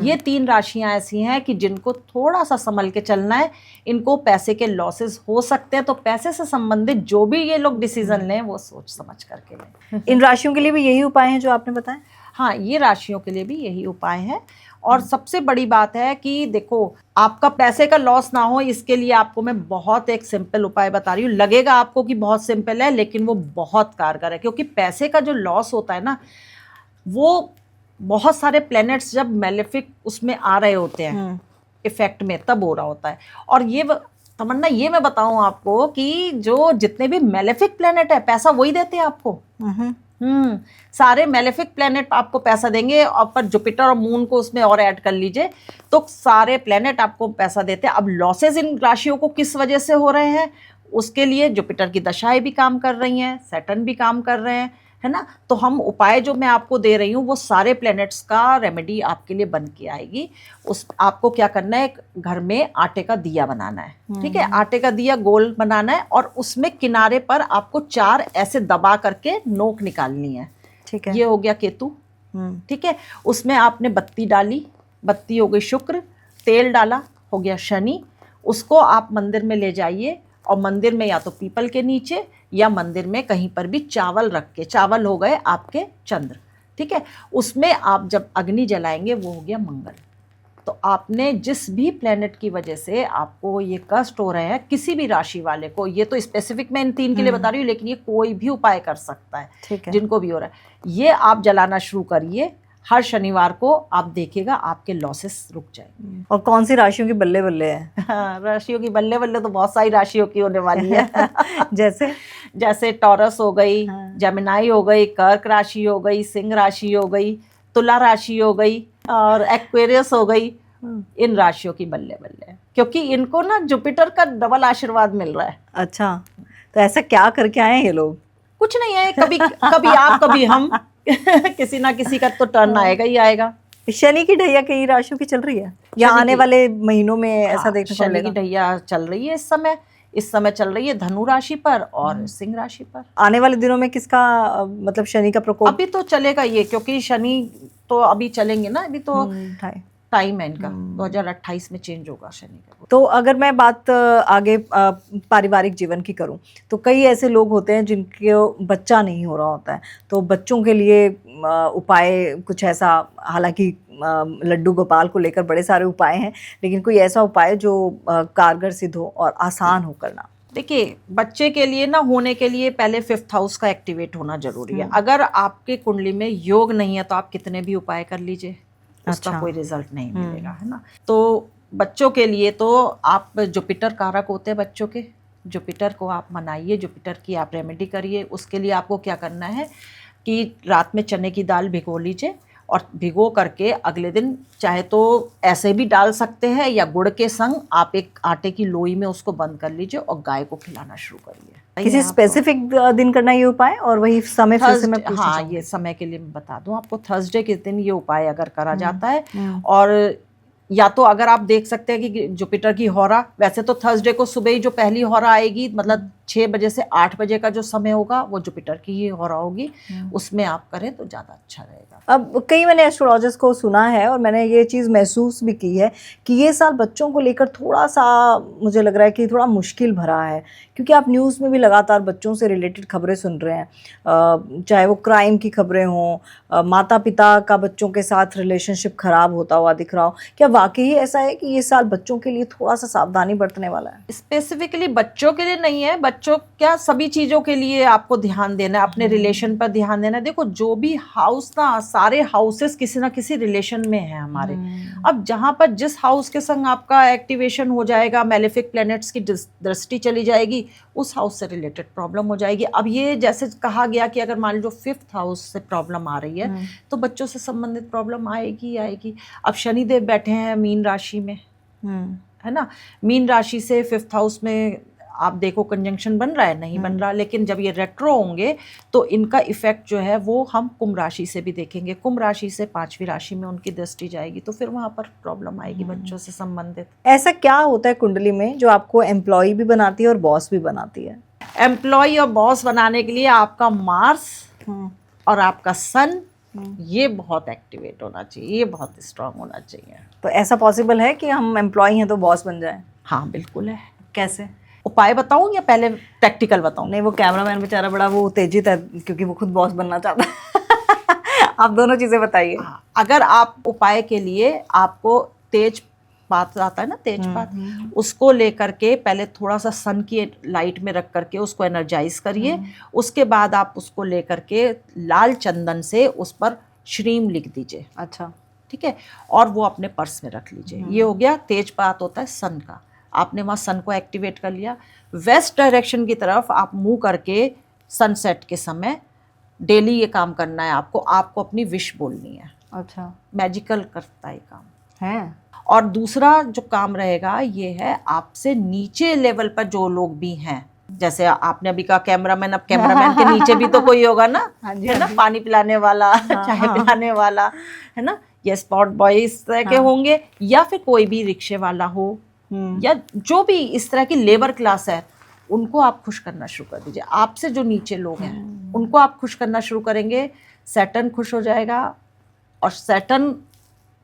ये 3 राशियां ऐसी हैं कि जिनको थोड़ा सा संभल के चलना है। इनको पैसे के लॉसेस हो सकते हैं, तो पैसे से संबंधित जो भी ये लोग डिसीजन लें वो सोच समझ करके लें। इन राशियों के लिए भी यही उपाय हैं जो आपने बताए? हाँ, ये राशियों के लिए भी यही उपाय है। और सबसे बड़ी बात है कि देखो, आपका पैसे का लॉस ना हो, इसके लिए आपको मैं बहुत एक सिंपल उपाय बता रही हूँ। लगेगा आपको कि बहुत सिंपल है, लेकिन वो बहुत कारगर है, क्योंकि पैसे का जो लॉस होता है ना, वो बहुत सारे प्लैनेट्स जब मेलेफिक उसमें आ रहे होते हैं इफेक्ट में, तब हो रहा होता है। और ये तमन्ना, ये मैं बताऊं आपको कि जो जितने भी मेलेफिक प्लैनेट है, पैसा वही देते हैं आपको। सारे मेलेफिक प्लैनेट आपको पैसा देंगे, और पर जुपिटर और मून को उसमें और ऐड कर लीजिए तो सारे प्लैनेट आपको पैसा देते हैं। अब लॉसेस इन राशियों को किस वजह से हो रहे हैं, उसके लिए जुपिटर की दशाएं भी काम कर रही हैं, सैटर्न भी काम कर रहे हैं, है ना। तो हम उपाय जो मैं आपको दे रही हूँ वो सारे प्लैनेट्स का रेमेडी आपके लिए बन के आएगी। उस आपको क्या करना है, घर में आटे का दिया बनाना है, ठीक है। आटे का दिया गोल बनाना है, और उसमें किनारे पर आपको 4 ऐसे दबा करके नोक निकालनी है, ठीक है। ये हो गया केतु, ठीक है। उसमें आपने बत्ती डाली, बत्ती हो गई शुक्र, तेल डाला, हो गया शनि। उसको आप मंदिर में ले जाइए, और मंदिर में या तो पीपल के नीचे या मंदिर में कहीं पर भी चावल रख के, चावल हो गए आपके चंद्र, ठीक है। उसमें आप जब अग्नि जलाएंगे वो हो गया मंगल। तो आपने जिस भी प्लेनेट की वजह से आपको ये कष्ट हो रहे हैं, किसी भी राशि वाले को, ये तो स्पेसिफिक मैं इन 3 के लिए बता रही हूँ, लेकिन ये कोई भी उपाय कर सकता है, ठीक है। जिनको भी हो रहा है, ये आप जलाना शुरू करिए। हर शनिवार को आप देखिएगा आपके लॉसेस रुक जाएंगे। और कौन सी राशियों की बल्ले बल्ले है? हाँ, राशियों की बल्ले बल्ले तो बहुत सारी राशियों की होने वाली है। जैसे टॉरस हो गई, जेमिनाई हो गई, कर्क राशि हो गई, सिंह राशि हो गई, तुला राशि हो गई, और एक्वेरियस हो गई। इन राशियों की बल्ले बल्ले है, क्योंकि इनको ना जुपिटर का डबल आशीर्वाद मिल रहा है। अच्छा, तो ऐसा क्या करके आए हैं ये लोग? कुछ नहीं है, कभी कभी आप कभी हम किसी ना किसी का तो टर्न आएगा ही आएगा। शनि की ढैया कई राशियों की चल रही है या आने वाले महीनों में ऐसा देखने को शनि मिलेगा? की ढैया चल रही है इस समय चल रही है धनु राशि पर और सिंह राशि पर। आने वाले दिनों में किसका मतलब शनि का प्रकोप? अभी तो चलेगा ये, क्योंकि शनि तो अभी चलेंगे ना, अभी तो टाइम है इनका, 2028 में चेंज होगा शनि का। तो अगर मैं बात आगे पारिवारिक जीवन की करूं, तो कई ऐसे लोग होते हैं जिनके बच्चा नहीं हो रहा होता है, तो बच्चों के लिए उपाय कुछ ऐसा, हालांकि लड्डू गोपाल को लेकर बड़े सारे उपाय हैं, लेकिन कोई ऐसा उपाय जो कारगर सिद्ध हो और आसान हो करना? देखिए, बच्चे के लिए ना होने के लिए पहले 5th हाउस का एक्टिवेट होना जरूरी है। अगर आपके कुंडली में योग नहीं है तो आप कितने भी उपाय कर लीजिए, उसका कोई रिजल्ट नहीं मिलेगा, है ना। तो बच्चों के लिए तो आप, जुपिटर कारक होते हैं बच्चों के, जुपिटर को आप मनाइए, जुपिटर की आप रेमेडी करिए। उसके लिए आपको क्या करना है कि रात में चने की दाल भिगो लीजिए, और भिगो करके अगले दिन चाहे तो ऐसे भी डाल सकते हैं, या गुड़ के संग आप एक आटे की लोई में उसको बंद कर लीजिए और गाय को खिलाना शुरू करिए। किसी स्पेसिफिक दिन करना ये उपाय, और वही समय फिर से मैं पूछना हाँ, चाहूंगी। ये समय के लिए मैं बता दूं आपको, थर्सडे के दिन ये उपाय अगर करा जाता है, और या तो अगर आप देख सकते हैं कि जुपिटर की होरा, वैसे तो थर्सडे को सुबह ही जो पहली होरा आएगी, मतलब 6 बजे से 8 बजे का जो समय होगा वो जुपिटर की ही होरा होगी, उसमें आप करें तो ज़्यादा अच्छा रहेगा। अब कई मैंने एस्ट्रोलॉजर्स को सुना है और मैंने ये चीज़ महसूस भी की है कि ये साल बच्चों को लेकर थोड़ा सा मुझे लग रहा है कि थोड़ा मुश्किल भरा है, क्योंकि आप न्यूज़ में भी लगातार बच्चों से रिलेटेड खबरें सुन रहे हैं, चाहे वो क्राइम की खबरें हों, माता पिता का बच्चों के साथ रिलेशनशिप ख़राब होता हुआ दिख रहा हो। क्या वाकई ऐसा है कि ये साल बच्चों के लिए थोड़ा सा सावधानी बरतने वाला है? स्पेसिफिकली बच्चों के लिए नहीं है, बच्चों क्या सभी चीजों के लिए आपको ध्यान देना है, अपने रिलेशन पर ध्यान देना है। देखो जो भी हाउस ना, सारे हाउसेस किसी ना किसी रिलेशन में है हमारे। अब जहां पर जिस हाउस के संग आपका एक्टिवेशन हो जाएगा, मेलेफिक प्लैनेट्स की दृष्टि चली जाएगी, उस हाउस से रिलेटेड प्रॉब्लम हो जाएगी। अब ये जैसे कहा गया कि अगर मान लो 5th हाउस से प्रॉब्लम आ रही है तो बच्चों से संबंधित प्रॉब्लम आएगी ही आएगी। अब शनिदेव बैठे हैं मीन राशि में, है ना, मीन राशि से 5th हाउस में आप देखो कंजंक्शन बन रहा है, नहीं बन रहा, लेकिन जब ये रेट्रो होंगे तो इनका इफेक्ट जो है वो हम कुंभ राशि से भी देखेंगे। कुंभ राशि से 5वीं राशि में उनकी दृष्टि जाएगी तो फिर वहां पर प्रॉब्लम आएगी बच्चों से संबंधित। ऐसा क्या होता है कुंडली में जो आपको एम्प्लॉय भी बनाती है और बॉस भी बनाती है? एम्प्लॉय और बॉस बनाने के लिए आपका मार्स और आपका सन ये बहुत एक्टिवेट होना चाहिए, ये बहुत स्ट्रांग होना चाहिए। तो ऐसा पॉसिबल है कि हम एम्प्लॉय हैं तो बॉस बन जाए? हाँ बिल्कुल है। कैसे? उपाय बताऊं या पहले प्रैक्टिकल बताऊं? नहीं, वो कैमरामैन बेचारा बड़ा वो उत्तेजित है क्योंकि वो खुद बॉस बनना चाहता है। आप दोनों चीजें बताइए। अगर आप उपाय के लिए आपको तेज पात आता है ना, तेज पात, उसको लेकर के पहले थोड़ा सा सन की लाइट में रख करके उसको एनर्जाइज करिए। उसके बाद आप उसको लेकर के लाल चंदन से उस पर श्रीम लिख दीजिए। अच्छा, ठीक है, और वो अपने पर्स में रख लीजिए। ये हो गया तेज पात होता है सन का। आपने वहाँ सन को एक्टिवेट कर लिया। वेस्ट डायरेक्शन की तरफ आप मुंह करके सनसेट के समय डेली ये काम करना है आपको। आपको अपनी विश बोलनी है। अच्छा, मैजिकल करता है काम है। और दूसरा जो काम रहेगा ये है आपसे नीचे लेवल पर जो लोग भी हैं, जैसे आपने अभी कहा कैमरामैन, अब कैमरामैन के नीचे भी तो कोई होगा ना, है ना, पानी पिलाने वाला, चाय पिलाने वाला, है ना, ये स्पॉट बॉय इस तरह के होंगे, या फिर कोई भी रिक्शे वाला हो, या जो भी इस तरह की लेबर क्लास है, उनको आप खुश करना शुरू कर दीजिए। आपसे जो नीचे लोग हैं उनको आप खुश करना शुरू करेंगे, सैटर्न खुश हो जाएगा, और सैटर्न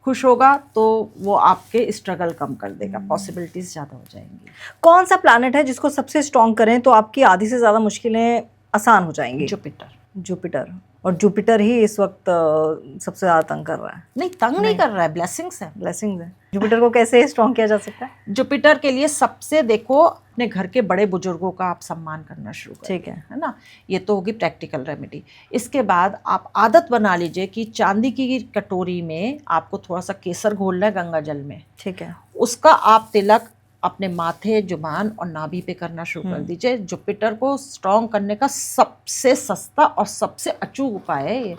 खुश होगा तो वो आपके स्ट्रगल कम कर देगा, पॉसिबिलिटीज ज़्यादा हो जाएंगी। कौन सा प्लैनेट है जिसको सबसे स्ट्रॉन्ग करें तो आपकी आधी से ज़्यादा मुश्किलें आसान हो जाएंगी? जुपिटर। जुपिटर। और जुपिटर ही इस वक्त सबसे ज़्यादा तंग कर रहा है। नहीं, तंग नहीं कर रहा है, ब्लेसिंग्स है। ब्लेसिंग्स है। जुपिटर को कैसे स्ट्रॉन्ग किया जा सकता है? जुपिटर के लिए सबसे देखो अपने घर के बड़े बुजुर्गों का आप सम्मान करना शुरू करें, ठीक है ना, ये तो होगी प्रैक्टिकल रेमेडी। इसके बाद आप आदत बना लीजिए कि चांदी की कटोरी में आपको थोड़ा सा केसर घोलना है गंगा जल में, ठीक है, उसका आप तिलक अपने माथे, जुबान और नाभि पे करना शुरू कर दीजिए। जुपिटर को स्ट्रॉन्ग करने का सबसे सस्ता और सबसे अचूक उपाय है ये।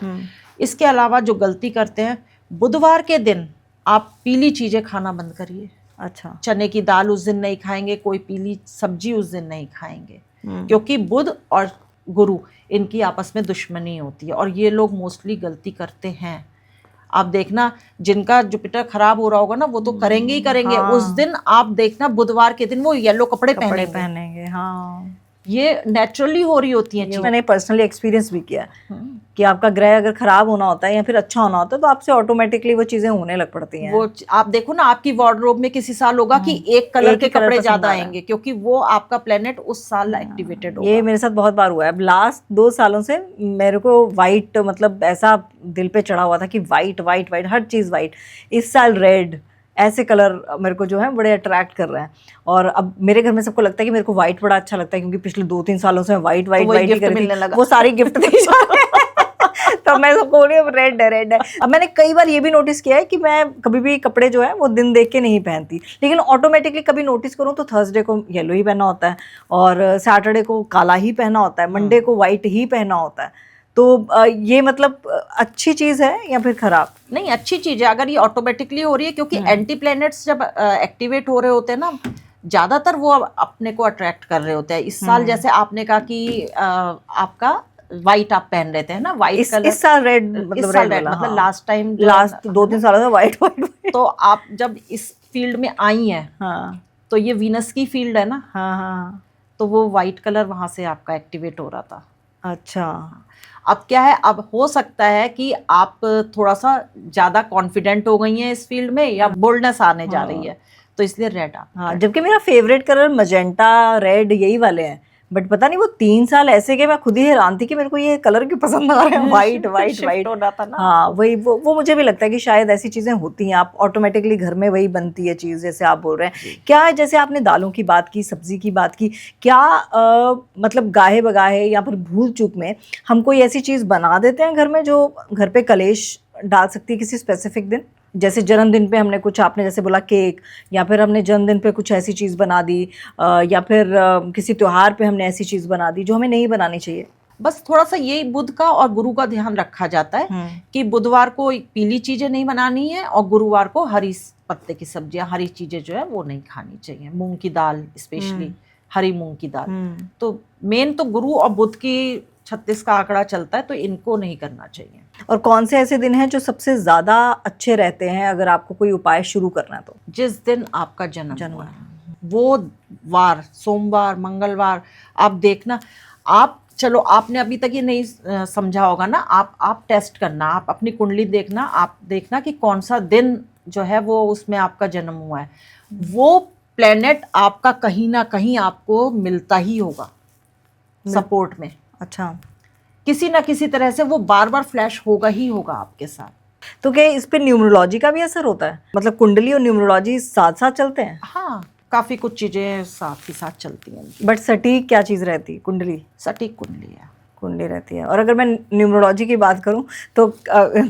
इसके अलावा जो गलती करते हैं, बुधवार के दिन आप पीली चीज़ें खाना बंद करिए। अच्छा, चने की दाल उस दिन नहीं खाएंगे, कोई पीली सब्जी उस दिन नहीं खाएंगे, क्योंकि बुध और गुरु इनकी आपस में दुश्मनी होती है और ये लोग मोस्टली गलती करते हैं। आप देखना जिनका जुपिटर खराब हो रहा होगा ना, वो तो करेंगे ही करेंगे। हाँ। उस दिन आप देखना बुधवार के दिन वो येलो कपड़े पहनेंगे। हाँ, ये नेचुरली हो रही होती है। मैंने पर्सनली एक्सपीरियंस भी किया है कि आपका ग्रह अगर खराब होना होता है या फिर अच्छा होना होता है तो आपसे ऑटोमेटिकली वो चीजें होने लग पड़ती हैं। वो आप देखो ना, आपकी वार्डरोब में किसी साल होगा कि एक कलर के कपड़े ज्यादा आएंगे, क्योंकि वो आपका प्लेनेट उस साल एक्टिवेटेड होगा। ये मेरे साथ बहुत बार हुआ है। अब लास्ट 2 सालों से मेरे को वाइट, मतलब ऐसा दिल पे चढ़ा हुआ था कि वाइट वाइट वाइट, हर चीज वाइट। इस साल रेड, ऐसे कलर मेरे को जो है बड़े अट्रैक्ट कर रहे हैं। और अब मेरे घर में सबको लगता है कि मेरे को वाइट बड़ा अच्छा लगता है, क्योंकि पिछले 2-3 सालों से मैं वाइट वाइट वाइट ही कर रही थी। वो सारी गिफ्ट दी जा रहे हैं। तो मैं सबको बोली अब रेड है, रेड है। अब मैंने कई बार ये भी नोटिस किया है कि मैं कभी भी कपड़े जो है वो दिन देख के नहीं पहनती, लेकिन ऑटोमेटिकली कभी नोटिस करूँ तो थर्सडे को येलो ही पहना होता है, और सैटरडे को काला ही पहना होता है, मंडे को वाइट ही पहना होता है। तो ये मतलब अच्छी चीज़ है या फिर खराब? नहीं, अच्छी चीज़ है अगर ये ऑटोमेटिकली हो रही है, क्योंकि एंटी प्लैनेट्स जब एक्टिवेट हो रहे होते हैं ना, ज़्यादातर वो अपने को अट्रैक्ट कर रहे होते हैं। इस साल जैसे आपने कहा कि आपका वाइट आप पहन रहे थे ना, वाइट कलर। इस साल रेड, मतलब रेड, मतलब लास्ट टाइम, लास्ट 2-3 सालों से वाइट वाइट। तो आप जब इस फील्ड में आई हैं, हाँ, तो ये वीनस की फील्ड है ना, हाँ हाँ, तो वो वाइट कलर वहाँ से आपका एक्टिवेट हो रहा था। अच्छा, अब क्या है, अब हो सकता है कि आप थोड़ा सा ज़्यादा कॉन्फिडेंट हो गई हैं इस फील्ड में, या बोल्डनेस आने जा रही है, तो इसलिए रेड आप। हाँ, जबकि मेरा फेवरेट कलर मजेंटा, रेड, यही वाले हैं। बट पता नहीं वो 3 साल ऐसे गए, मैं खुद ही हैरान थी कि मेरे को ये कलर क्यों पसंद आ रहे हैं, वाइट वाइट Shift वाइट। होना था ना। हाँ वही, वो मुझे भी लगता है कि शायद ऐसी चीजें होती हैं, आप ऑटोमेटिकली घर में वही बनती है चीज, जैसे आप बोल रहे हैं। क्या है, जैसे आपने दालों की बात की, सब्जी की बात की, क्या मतलब गाहे बगाहे या फिर भूल चूक में हम कोई ऐसी चीज बना देते हैं घर में जो घर पे कलेश डाल सकती है किसी स्पेसिफिक दिन? जैसे जन्मदिन पे हमने कुछ, आपने जैसे बोला केक, या फिर हमने जन्मदिन पे कुछ ऐसी चीज़ बना दी, या फिर किसी त्योहार पे हमने ऐसी चीज़ बना दी जो हमें नहीं बनानी चाहिए। बस थोड़ा सा ये बुध का और गुरु का ध्यान रखा जाता है कि बुधवार को पीली चीजें नहीं बनानी है और गुरुवार को हरी पत्ते की सब्जियां, हरी चीजें जो है वो नहीं खानी चाहिए। मूंग की दाल, स्पेशली हरी मूंग की दाल। तो मेन तो गुरु और बुध की 36 का आंकड़ा चलता है, तो इनको नहीं करना चाहिए। और कौन से ऐसे दिन हैं जो सबसे ज्यादा अच्छे रहते हैं अगर आपको कोई उपाय शुरू करना है तो? जिस दिन आपका जन्म हुआ है वो वार, सोमवार, मंगलवार, आप देखना। आप चलो, आपने अभी तक ये नहीं समझा होगा ना, आप टेस्ट करना, आप अपनी कुंडली देखना, आप देखना कि कौन सा दिन जो है वो उसमें आपका जन्म हुआ है, वो प्लेनेट आपका कहीं ना कहीं आपको मिलता ही होगा सपोर्ट में। अच्छा, किसी ना किसी तरह से वो बार बार फ्लैश होगा ही होगा आपके साथ। तो क्या इस पे न्यूमरोलॉजी का भी असर होता है? मतलब कुंडली और न्यूमरोलॉजी साथ साथ चलते हैं? हाँ, काफी कुछ चीजें साथ ही साथ चलती हैं। बट सटीक क्या चीज़ रहती है? कुंडली, सटीक कुंडली है। कुंडली रहती है। और अगर मैं न्यूमरोलॉजी की बात करूं तो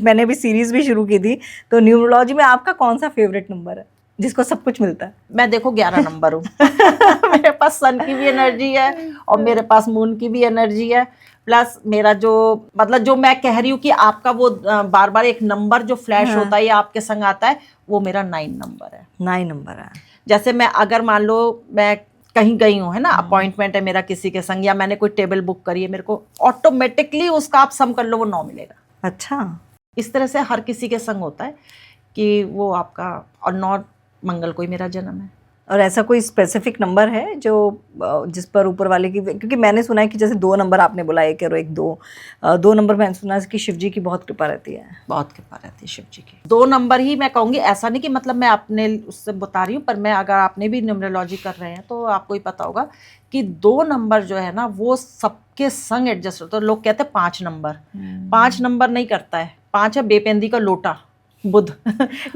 मैंने भी सीरीज भी शुरू की थी, तो न्यूमरोलॉजी में आपका कौन सा फेवरेट नंबर है जिसको सब कुछ मिलता है? मैं देखो 11 नंबर हूँ। मेरे पास सन की भी एनर्जी है और मेरे पास मून की भी एनर्जी है, प्लस मेरा जो मतलब जो मैं कह रही हूँ कि आपका वो बार बार एक नंबर जो फ्लैश होता है या आपके संग आता है, वो मेरा 9 नंबर है। 9 नंबर है। जैसे मैं अगर मान लो मैं कहीं गई हूँ, है ना, अपॉइंटमेंट है मेरा किसी के संग, या मैंने कोई टेबल बुक करी है, मेरे को ऑटोमेटिकली उसका आप सम कर लो वो 9 मिलेगा। अच्छा, इस तरह से हर किसी के संग होता है कि वो आपका, और 9 मंगल को ही मेरा जन्म है। और ऐसा कोई स्पेसिफिक नंबर है जो जिस पर ऊपर वाले की, क्योंकि मैंने सुना है कि जैसे 2 नंबर आपने बोला, 1 और 1 2 नंबर मैंने सुना है कि शिव जी की बहुत कृपा रहती है। बहुत कृपा रहती है शिव जी की। 2 नंबर ही मैं कहूँगी, ऐसा नहीं कि मतलब मैं अपने उससे बता रही हूँ, पर मैं अगर आपने भी न्यूमरोलॉजी कर रहे हैं तो आपको ही पता होगा कि 2 नंबर जो है ना वो सबके संग एडजस्ट होता है। लोग कहते हैं 5 नंबर, 5 नंबर नहीं करता है। 5 है बेपेंदी का लोटा, बुध।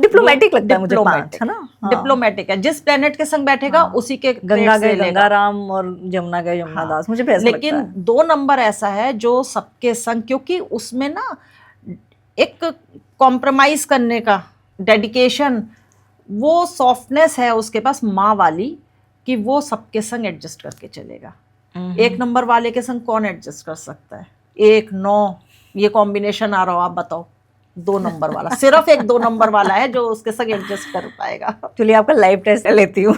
डिप्लोमेटिक लगता है मुझे 5, है ना? हाँ। डिप्लोमेटिक है, जिस प्लेनेट के संग बैठेगा उसी के गंगा से गए लेगा। गंगाराम और जमुना गए यमुना दास, मुझे भी ऐसा लगता लेकिन है। 2 नंबर ऐसा है जो सबके संग, क्योंकि उसमें ना एक कॉम्प्रोमाइज करने का, डेडिकेशन, वो सॉफ्टनेस है उसके पास माँ वाली, कि वो सबके संग एडजस्ट करके चलेगा। 1 नंबर वाले के संग कौन एडजस्ट कर सकता है? 1 9 ये कॉम्बिनेशन आ रहा हो, आप बताओ। 2 नंबर वाला, सिर्फ एक 2 नंबर वाला है जो उसके संग एडजस्ट कर पाएगा। चलिए आपका लाइव टेस्ट लेती हूँ।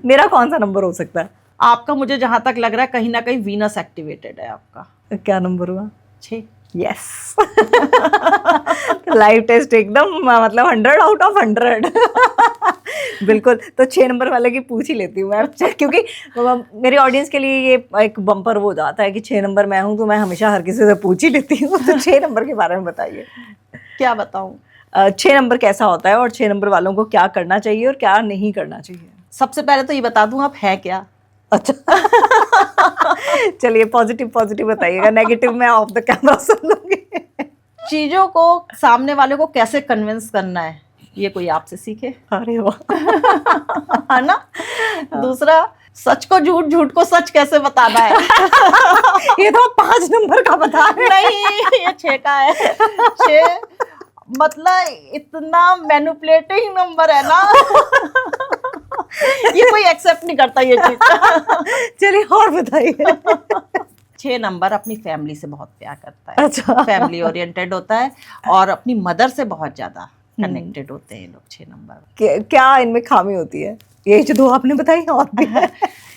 मेरा कौन सा नंबर हो सकता है? आपका मुझे जहां तक लग रहा है कहीं ना कहीं वीनस एक्टिवेटेड है आपका। क्या नंबर हुआ? 6। यस। लाइव टेस्ट एकदम मतलब 100 आउट ऑफ 100। बिल्कुल। तो 6 नंबर वाले की पूछ ही लेती हूँ मैं, क्योंकि मेरी ऑडियंस के लिए ये एक बम्पर वो जाता है कि 6 नंबर मैं हूँ, तो मैं हमेशा हर किसी से पूछ ही लेती हूँ। तो 6 नंबर के बारे में बताइए। क्या बताऊं? 6 नंबर कैसा होता है और 6 नंबर वालों को क्या करना चाहिए और क्या नहीं करना चाहिए? सबसे पहले तो ये बता दूं आप है क्या। अच्छा। चलिए पॉजिटिव बताइएगा, नेगेटिव मैं ऑफ द कैमरा सुन लूंगी। चीजों को सामने वाले को कैसे कन्विंस करना है, ये कोई आपसे सीखे। अरे वाह। है ना। दूसरा, सच को झूठ, झूठ को सच कैसे बताना है। ये तो 5 नंबर का बता रहे हैं। नहीं, ये 6 का है। 6 मतलब इतना मैनिपुलेटिंग नंबर है ना। ये कोई एक्सेप्ट नहीं करता ये चीज। चलिए और बताइए। 6 नंबर अपनी फैमिली से बहुत प्यार करता है। अच्छा। फैमिली ओरिएंटेड होता है और अपनी मदर से बहुत ज्यादा कनेक्टेड होते हैं लोग 6 नंबर। क्या इनमें खामी होती है? यही जो 2 आपने बताई, और भी है?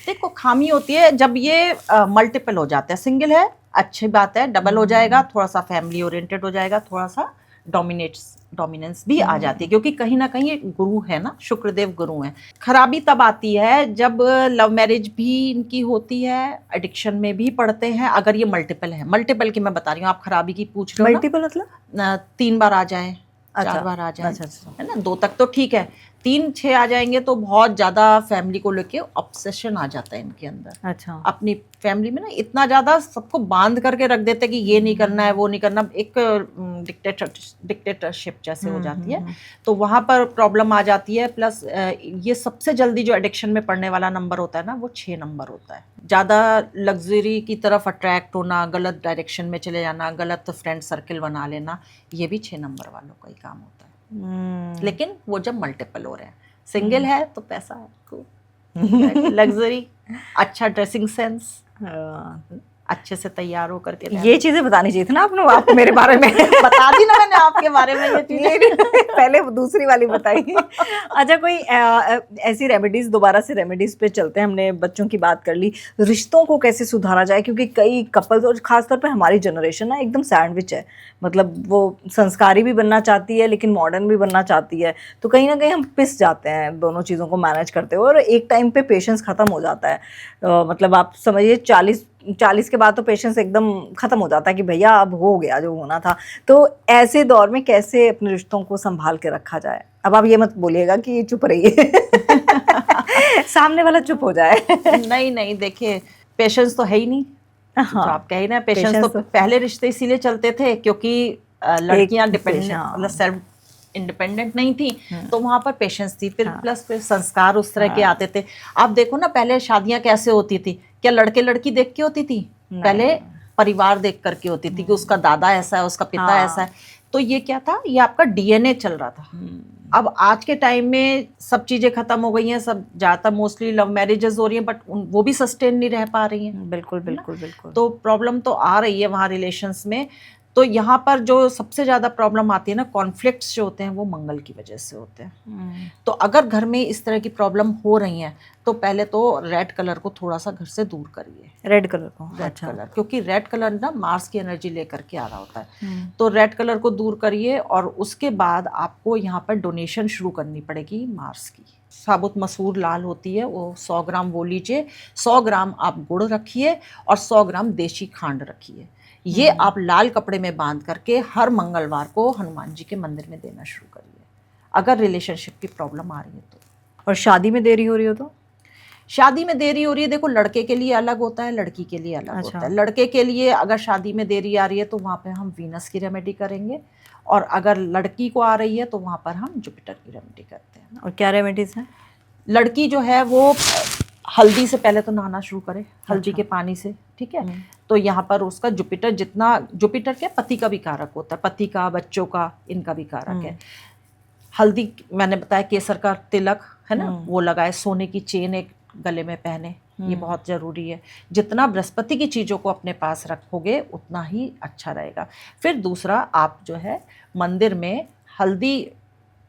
देखो, खामी होती है जब ये मल्टीपल हो जाते हैं। सिंगल है अच्छी बात है, डबल हो जाएगा थोड़ा सा फैमिली ओरिएंटेड हो जाएगा, थोड़ा सा डोमिनेंस भी आ जाती है, क्योंकि कहीं ना कहीं एक गुरु है ना, शुक्रदेव गुरु है। खराबी तब आती है जब लव मैरिज भी इनकी होती है, एडिक्शन में भी पड़ते हैं, अगर ये मल्टीपल है। मल्टीपल की मैं बता रही हूँ, आप खराबी की पूछ रहे हो। मल्टीपल मतलब 3 बार आ जाए, 4 अच्छा, बार आ जाए, अच्छा। है ना। 2 तक तो ठीक है, 3-6 आ जाएंगे तो बहुत ज़्यादा फैमिली को लेके ऑब्सेशन आ जाता है इनके अंदर। अच्छा। अपनी फैमिली में ना इतना ज़्यादा सबको बांध करके रख देते हैं कि ये नहीं करना है, वो नहीं करना, एक डिक्टेटरशिप जैसे हो जाती है। तो वहाँ पर प्रॉब्लम आ जाती है। प्लस ये सबसे जल्दी जो एडिक्शन में पड़ने वाला नंबर होता है ना, वो 6 नंबर होता है। ज़्यादा लग्जरी की तरफ अट्रैक्ट होना, गलत डायरेक्शन में चले जाना, गलत फ्रेंड सर्किल बना लेना, ये भी 6 नंबर वालों का ही काम होता है। लेकिन वो जब मल्टीपल हो रहे हैं, सिंगल है तो पैसा है, लग्जरी, अच्छा ड्रेसिंग सेंस, अच्छे से तैयार होकर के ये चीजें बतानी चाहिए थी ना आपको मेरे बारे में। बता दी ना मैंने आपके बारे में ये चीजें। पहले दूसरी वाली बताई। अच्छा, कोई ऐसी रेमेडीज, दोबारा से रेमेडीज पे चलते हैं। हमने बच्चों की बात कर ली, रिश्तों को कैसे सुधारा जाए, क्योंकि कई कपल्स और खासतौर पे हमारी जनरेशन ना एकदम सैंडविच है। मतलब वो संस्कारी भी बनना चाहती है लेकिन मॉडर्न भी बनना चाहती है, तो कहीं ना कहीं हम पिस जाते हैं दोनों चीज़ों को मैनेज करते हुए, और एक टाइम पे पेशेंस ख़त्म हो जाता है। मतलब आप समझिए 40 के बाद तो पेशेंस एकदम ख़त्म हो जाता है कि भैया अब हो गया जो होना था। तो ऐसे दौर में कैसे अपने रिश्तों को संभाल के रखा जाए? अब आप ये मत बोलिएगा कि चुप रहिए, सामने वाला चुप हो जाए। नहीं, देखिए पेशेंस तो है ही नहीं। जो आप कह रहे हैं, पेशेंस तो पहले रिश्ते इसीलिए चलते थे क्योंकि लड़कियां डिपेंडेंट, मतलब सेल्फ इंडिपेंडेंट नहीं थी, तो वहां पर पेशेंस थी। फिर प्लस फिर संस्कार उस तरह के आते थे। आप देखो ना, पहले शादियां कैसे होती थी? क्या लड़के लड़की देख के होती थी? पहले परिवार देख करके होती थी कि उसका दादा ऐसा है, उसका पिता ऐसा है। तो ये क्या था? ये आपका डीएनए चल रहा था। अब आज के टाइम में सब चीजें खत्म हो गई हैं, सब ज्यादातर मोस्टली लव मैरिजेस हो रही हैं, बट वो भी सस्टेन नहीं रह पा रही हैं। बिल्कुल बिल्कुल बिल्कुल। तो प्रॉब्लम तो आ रही है वहाँ रिलेशंस में। तो यहाँ पर जो सबसे ज़्यादा प्रॉब्लम आती है ना, कॉन्फ्लिक्ट्स जो होते हैं वो मंगल की वजह से होते हैं। तो अगर घर में इस तरह की प्रॉब्लम हो रही हैं तो पहले तो रेड कलर को थोड़ा सा घर से दूर करिए। रेड कलर को? रेड कलर, क्योंकि रेड कलर ना मार्स की एनर्जी लेकर के आ रहा होता है। तो रेड कलर को दूर करिए, और उसके बाद आपको यहाँ पर डोनेशन शुरू करनी पड़ेगी मार्स की। साबुत मसूर लाल होती है, वो 100 ग्राम वो लीजिए, 100 ग्राम आप गुड़ रखिए और 100 ग्राम देशी खांड रखिए। ये आप लाल कपड़े में बांध करके हर मंगलवार को हनुमान जी के मंदिर में देना शुरू करिए, अगर रिलेशनशिप की प्रॉब्लम आ रही है तो। और शादी में देरी हो रही हो तो? शादी में देरी हो रही है, देखो लड़के के लिए अलग होता है, लड़की के लिए अलग होता है। लड़के के लिए अगर शादी में देरी आ रही है तो वहाँ पे हम वीनस की रेमेडी करेंगे, और अगर लड़की को आ रही है तो वहाँ पर हम जुपिटर की रेमेडी करते हैं। और क्या रेमेडीज हैं? लड़की जो है वो हल्दी से पहले तो नहाना शुरू करे, हल्दी के पानी से, ठीक है। तो यहाँ पर उसका जुपिटर, जितना जुपिटर क्या पति का भी कारक होता है, पति का, बच्चों का, इनका भी कारक है। हल्दी, मैंने बताया, केसर का तिलक है ना, वो लगाए, सोने की चेन एक गले में पहने, ये बहुत ज़रूरी है। जितना बृहस्पति की चीज़ों को अपने पास रखोगे उतना ही अच्छा रहेगा। फिर दूसरा, आप जो है मंदिर में हल्दी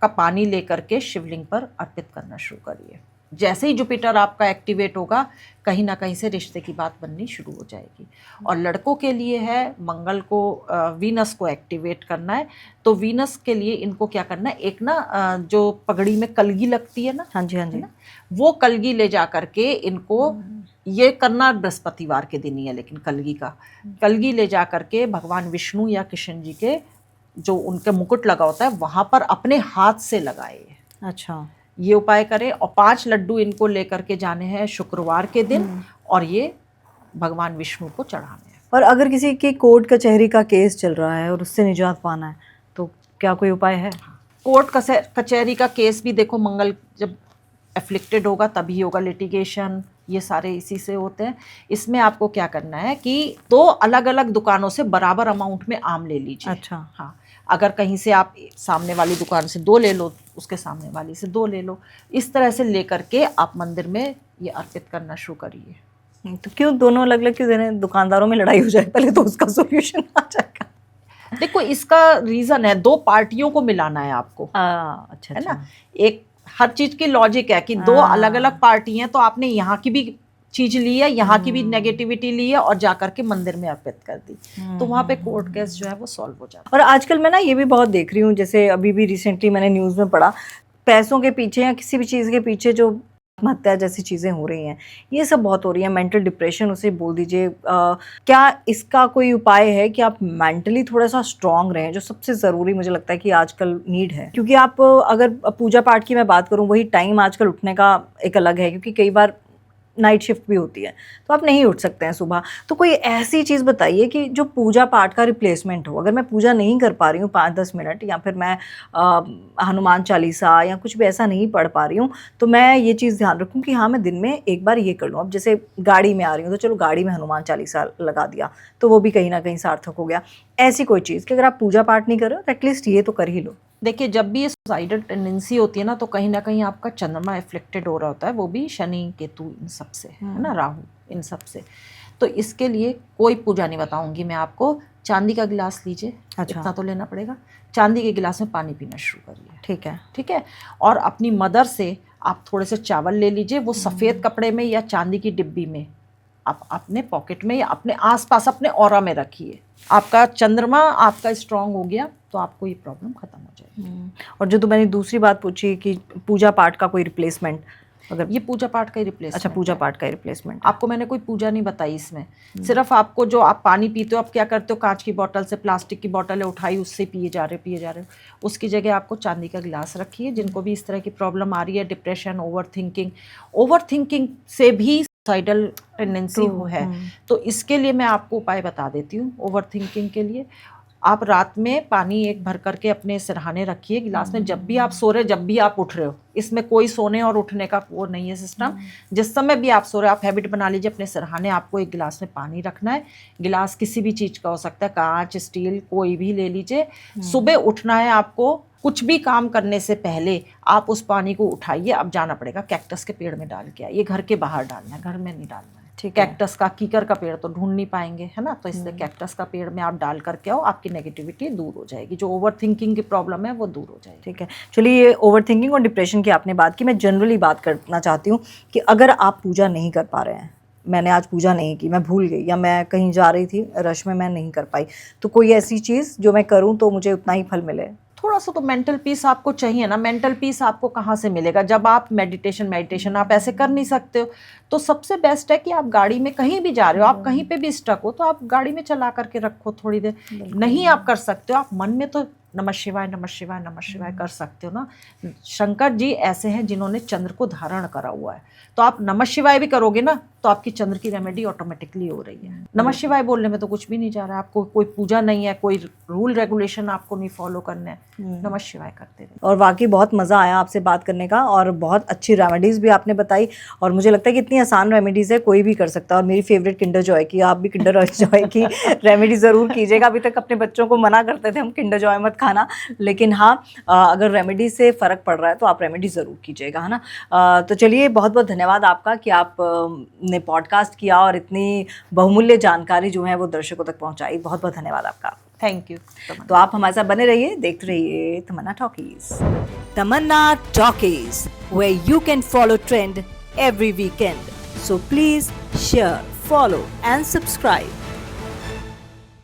का पानी लेकर के शिवलिंग पर अर्पित करना शुरू करिए। जैसे ही जुपिटर आपका एक्टिवेट होगा, कहीं ना कहीं से रिश्ते की बात बननी शुरू हो जाएगी। और लड़कों के लिए है मंगल को, वीनस को एक्टिवेट करना है। तो वीनस के लिए इनको क्या करना है, एक ना जो पगड़ी में कलगी लगती है ना, हाँ जी हाँ जी, वो कलगी ले जा करके इनको, ये करना बृहस्पतिवार के दिन ही है, लेकिन कलगी ले जा करके भगवान विष्णु या कृष्ण जी के जो उनके मुकुट लगा होता है वहाँ पर अपने हाथ से लगाए। अच्छा, ये उपाय करें। और 5 लड्डू इनको लेकर के जाने हैं शुक्रवार के दिन, और ये भगवान विष्णु को चढ़ाने हैं। और अगर किसी के कोर्ट कचहरी का केस चल रहा है और उससे निजात पाना है तो क्या कोई उपाय है? कोर्ट कचहरी का केस भी देखो, मंगल जब एफ्लिक्टेड होगा तभी होगा, लिटिगेशन ये सारे इसी से होते हैं। इसमें आपको क्या करना है कि 2 अलग अलग दुकानों से बराबर अमाउंट में आम ले लीजिए। अच्छा, हाँ, अगर कहीं से आप सामने वाली दुकान से 2 ले लो, उसके सामने वाली से 2 ले लो, इस तरह से लेकर के आप मंदिर में ये अर्पित करना शुरू करिए। तो क्यों दोनों अलग अलग क्यों दे रहे हैं? दुकानदारों में लड़ाई हो जाए पहले तो उसका सोल्यूशन आ जाएगा। देखो, इसका रीजन है 2 पार्टियों को मिलाना है आपको, अच्छा, है ना। एक हर चीज की लॉजिक है कि 2 अलग अलग पार्टी हैं, तो आपने यहाँ की भी चीज ली है, यहाँ की भी नेगेटिविटी ली है और जाकर के मंदिर में अर्पित कर दी, तो वहाँ पे कोर्ट केस जो है वो सॉल्व हो जाता है। और आजकल मैं ना ये भी बहुत देख रही हूँ, जैसे अभी भी रिसेंटली मैंने न्यूज़ में पढ़ा, पैसों के पीछे या किसी भी चीज़ के पीछे जो आत्महत्या जैसी चीज़ें हो रही हैं, ये सब बहुत हो रही हैं, मेंटल डिप्रेशन उसे बोल दीजिए। क्या इसका कोई उपाय है कि आप मेंटली थोड़ा-सा स्ट्रॉन्ग रहें, जो सबसे ज़रूरी मुझे लगता है कि आजकल नीड है? क्योंकि आप अगर पूजा पाठ की मैं बात करूँ, वही टाइम आजकल उठने का एक अलग है, क्योंकि कई बार नाइट शिफ्ट भी होती है, तो आप नहीं उठ सकते हैं सुबह। तो कोई ऐसी चीज़ बताइए कि जो पूजा पाठ का रिप्लेसमेंट हो। अगर मैं पूजा नहीं कर पा रही हूँ 5-10 मिनट, या फिर मैं हनुमान चालीसा या कुछ भी ऐसा नहीं पढ़ पा रही हूँ, तो मैं ये चीज़ ध्यान रखूँ कि हाँ, मैं दिन में एक बार ये कर लूँ। अब जैसे गाड़ी में आ रही हूँ, तो चलो गाड़ी में हनुमान चालीसा लगा दिया, तो वो भी कहीं ना कहीं सार्थक हो गया। ऐसी कोई चीज़ कि अगर आप पूजा पाठ नहीं कर रहे हो तो एटलीस्ट ये तो कर ही लो। देखिए, जब भी ये सुसाइडल टेंडेंसी होती है ना, तो कहीं ना कहीं आपका चंद्रमा एफ्लेक्टेड हो रहा होता है, वो भी शनि केतु इन सब से, है ना, राहु इन सब से। तो इसके लिए कोई पूजा नहीं बताऊंगी मैं आपको। चांदी का गिलास लीजिए, अच्छा। इतना तो लेना पड़ेगा। चांदी के गिलास में पानी पीना शुरू करिए, ठीक है। ठीक है। और अपनी मदर से आप थोड़े से चावल ले लीजिए, वो सफ़ेद कपड़े में या चांदी की डिब्बी में आप अपने पॉकेट में या अपने आसपास अपने ऑरा में रखिए। आपका चंद्रमा आपका स्ट्रांग हो गया तो आपको ये प्रॉब्लम खत्म हो जाएगी। और जो तो मैंने दूसरी बात पूछी कि पूजा पाठ का कोई रिप्लेसमेंट, अगर ये पूजा पाठ का ही रिप्लेसमेंट। अच्छा, पूजा पाठ का रिप्लेसमेंट। आपको मैंने कोई पूजा नहीं बताई इसमें। सिर्फ आपको जो आप पानी पीते हो, आप क्या करते हो, कांच की बोतल से प्लास्टिक की बोतल है उठाई, उससे पिए जा रहे हो। उसकी जगह आपको चांदी का गिलास रखिए। जिनको भी इस तरह की प्रॉब्लम आ रही है, डिप्रेशन, ओवर थिंकिंग से भी सुसाइडल टेंडेंसी है, तो इसके लिए मैं आपको उपाय बता देती हूँ। ओवर थिंकिंग के लिए आप रात में पानी एक भर करके अपने सिरहाने रखिए गिलास में। जब भी आप सो रहे, जब भी आप उठ रहे हो, इसमें कोई सोने और उठने का वो नहीं है सिस्टम। जिस समय भी आप सो रहे हो, आप हैबिट बना लीजिए, अपने सिरहाने आपको एक गिलास में पानी रखना है। गिलास किसी भी चीज़ का हो सकता है, कांच, स्टील, कोई भी ले लीजिए। सुबह उठना है आपको, कुछ भी काम करने से पहले आप उस पानी को उठाइए। अब जाना पड़ेगा कैक्टस के पेड़ में डाल के आइए, घर के बाहर डालना है, घर में नहीं डालना है। ठीक है। कैक्टस का, कीकर का पेड़ तो ढूंढ नहीं पाएंगे, है ना, तो इसलिए कैक्टस का पेड़ में आप डाल करके आओ, आपकी नेगेटिविटी दूर हो जाएगी। जो ओवर थिंकिंग की प्रॉब्लम है वो दूर हो जाएगी। ठीक है। चलिए, ये ओवर थिंकिंग और डिप्रेशन की आपने बात की। मैं जनरली बात करना चाहती हूँ कि अगर आप पूजा नहीं कर पा रहे हैं, मैंने आज पूजा नहीं की, मैं भूल गई, या मैं कहीं जा रही थी रश में, मैं नहीं कर पाई, तो कोई ऐसी चीज़ जो मैं करूँ तो मुझे उतना ही फल मिले? थोड़ा सा तो मेंटल पीस आपको चाहिए ना। मेंटल पीस आपको कहाँ से मिलेगा जब आप मेडिटेशन आप ऐसे कर नहीं सकते हो। तो सबसे बेस्ट है कि आप गाड़ी में कहीं भी जा रहे हो, आप कहीं पे भी स्टक हो, तो आप गाड़ी में चला करके रखो थोड़ी देर। नहीं आप कर सकते हो, आप मन में तो नमः शिवाय नमः शिवाय नमः शिवाय कर सकते हो ना। शंकर जी ऐसे हैं जिन्होंने चंद्र को धारण करा हुआ है, तो आप नमः शिवाय भी करोगे ना तो आपकी चंद्र की रेमेडी ऑटोमेटिकली हो रही है। नमः शिवाय बोलने में तो कुछ भी नहीं जा रहा है, आपको कोई पूजा नहीं है, कोई रूल रेगुलेशन आपको नहीं फॉलो करना है। नमः शिवाय करते रहे। और वाकई बहुत मज़ा आया आपसे बात करने का, और बहुत अच्छी रेमेडीज़ भी आपने बताई, और मुझे लगता है कि इतनी आसान रेमेडीज़ है, कोई भी कर सकता है। और मेरी फेवरेट किंडर जॉय की, आप भी किंडर जॉय की रेमेडी ज़रूर कीजिएगा। अभी तक अपने बच्चों को मना करते थे हम किंडर जॉय मत खाना, लेकिन हाँ, अगर रेमेडी से फ़र्क पड़ रहा है तो आप रेमेडी ज़रूर कीजिएगा, है ना। तो चलिए, बहुत बहुत धन्यवाद आपका कि आप ने पॉडकास्ट किया और इतनी बहुमूल्य जानकारी जो है वो दर्शकों तक पहुंचाई। बहुत बहुत धन्यवाद आपका। Thank you. तो आप हमारे साथ बने रहिए, देखते रहिए Tamanna talkies. Tamanna talkies, where you can follow trend every weekend. So please share, follow and subscribe.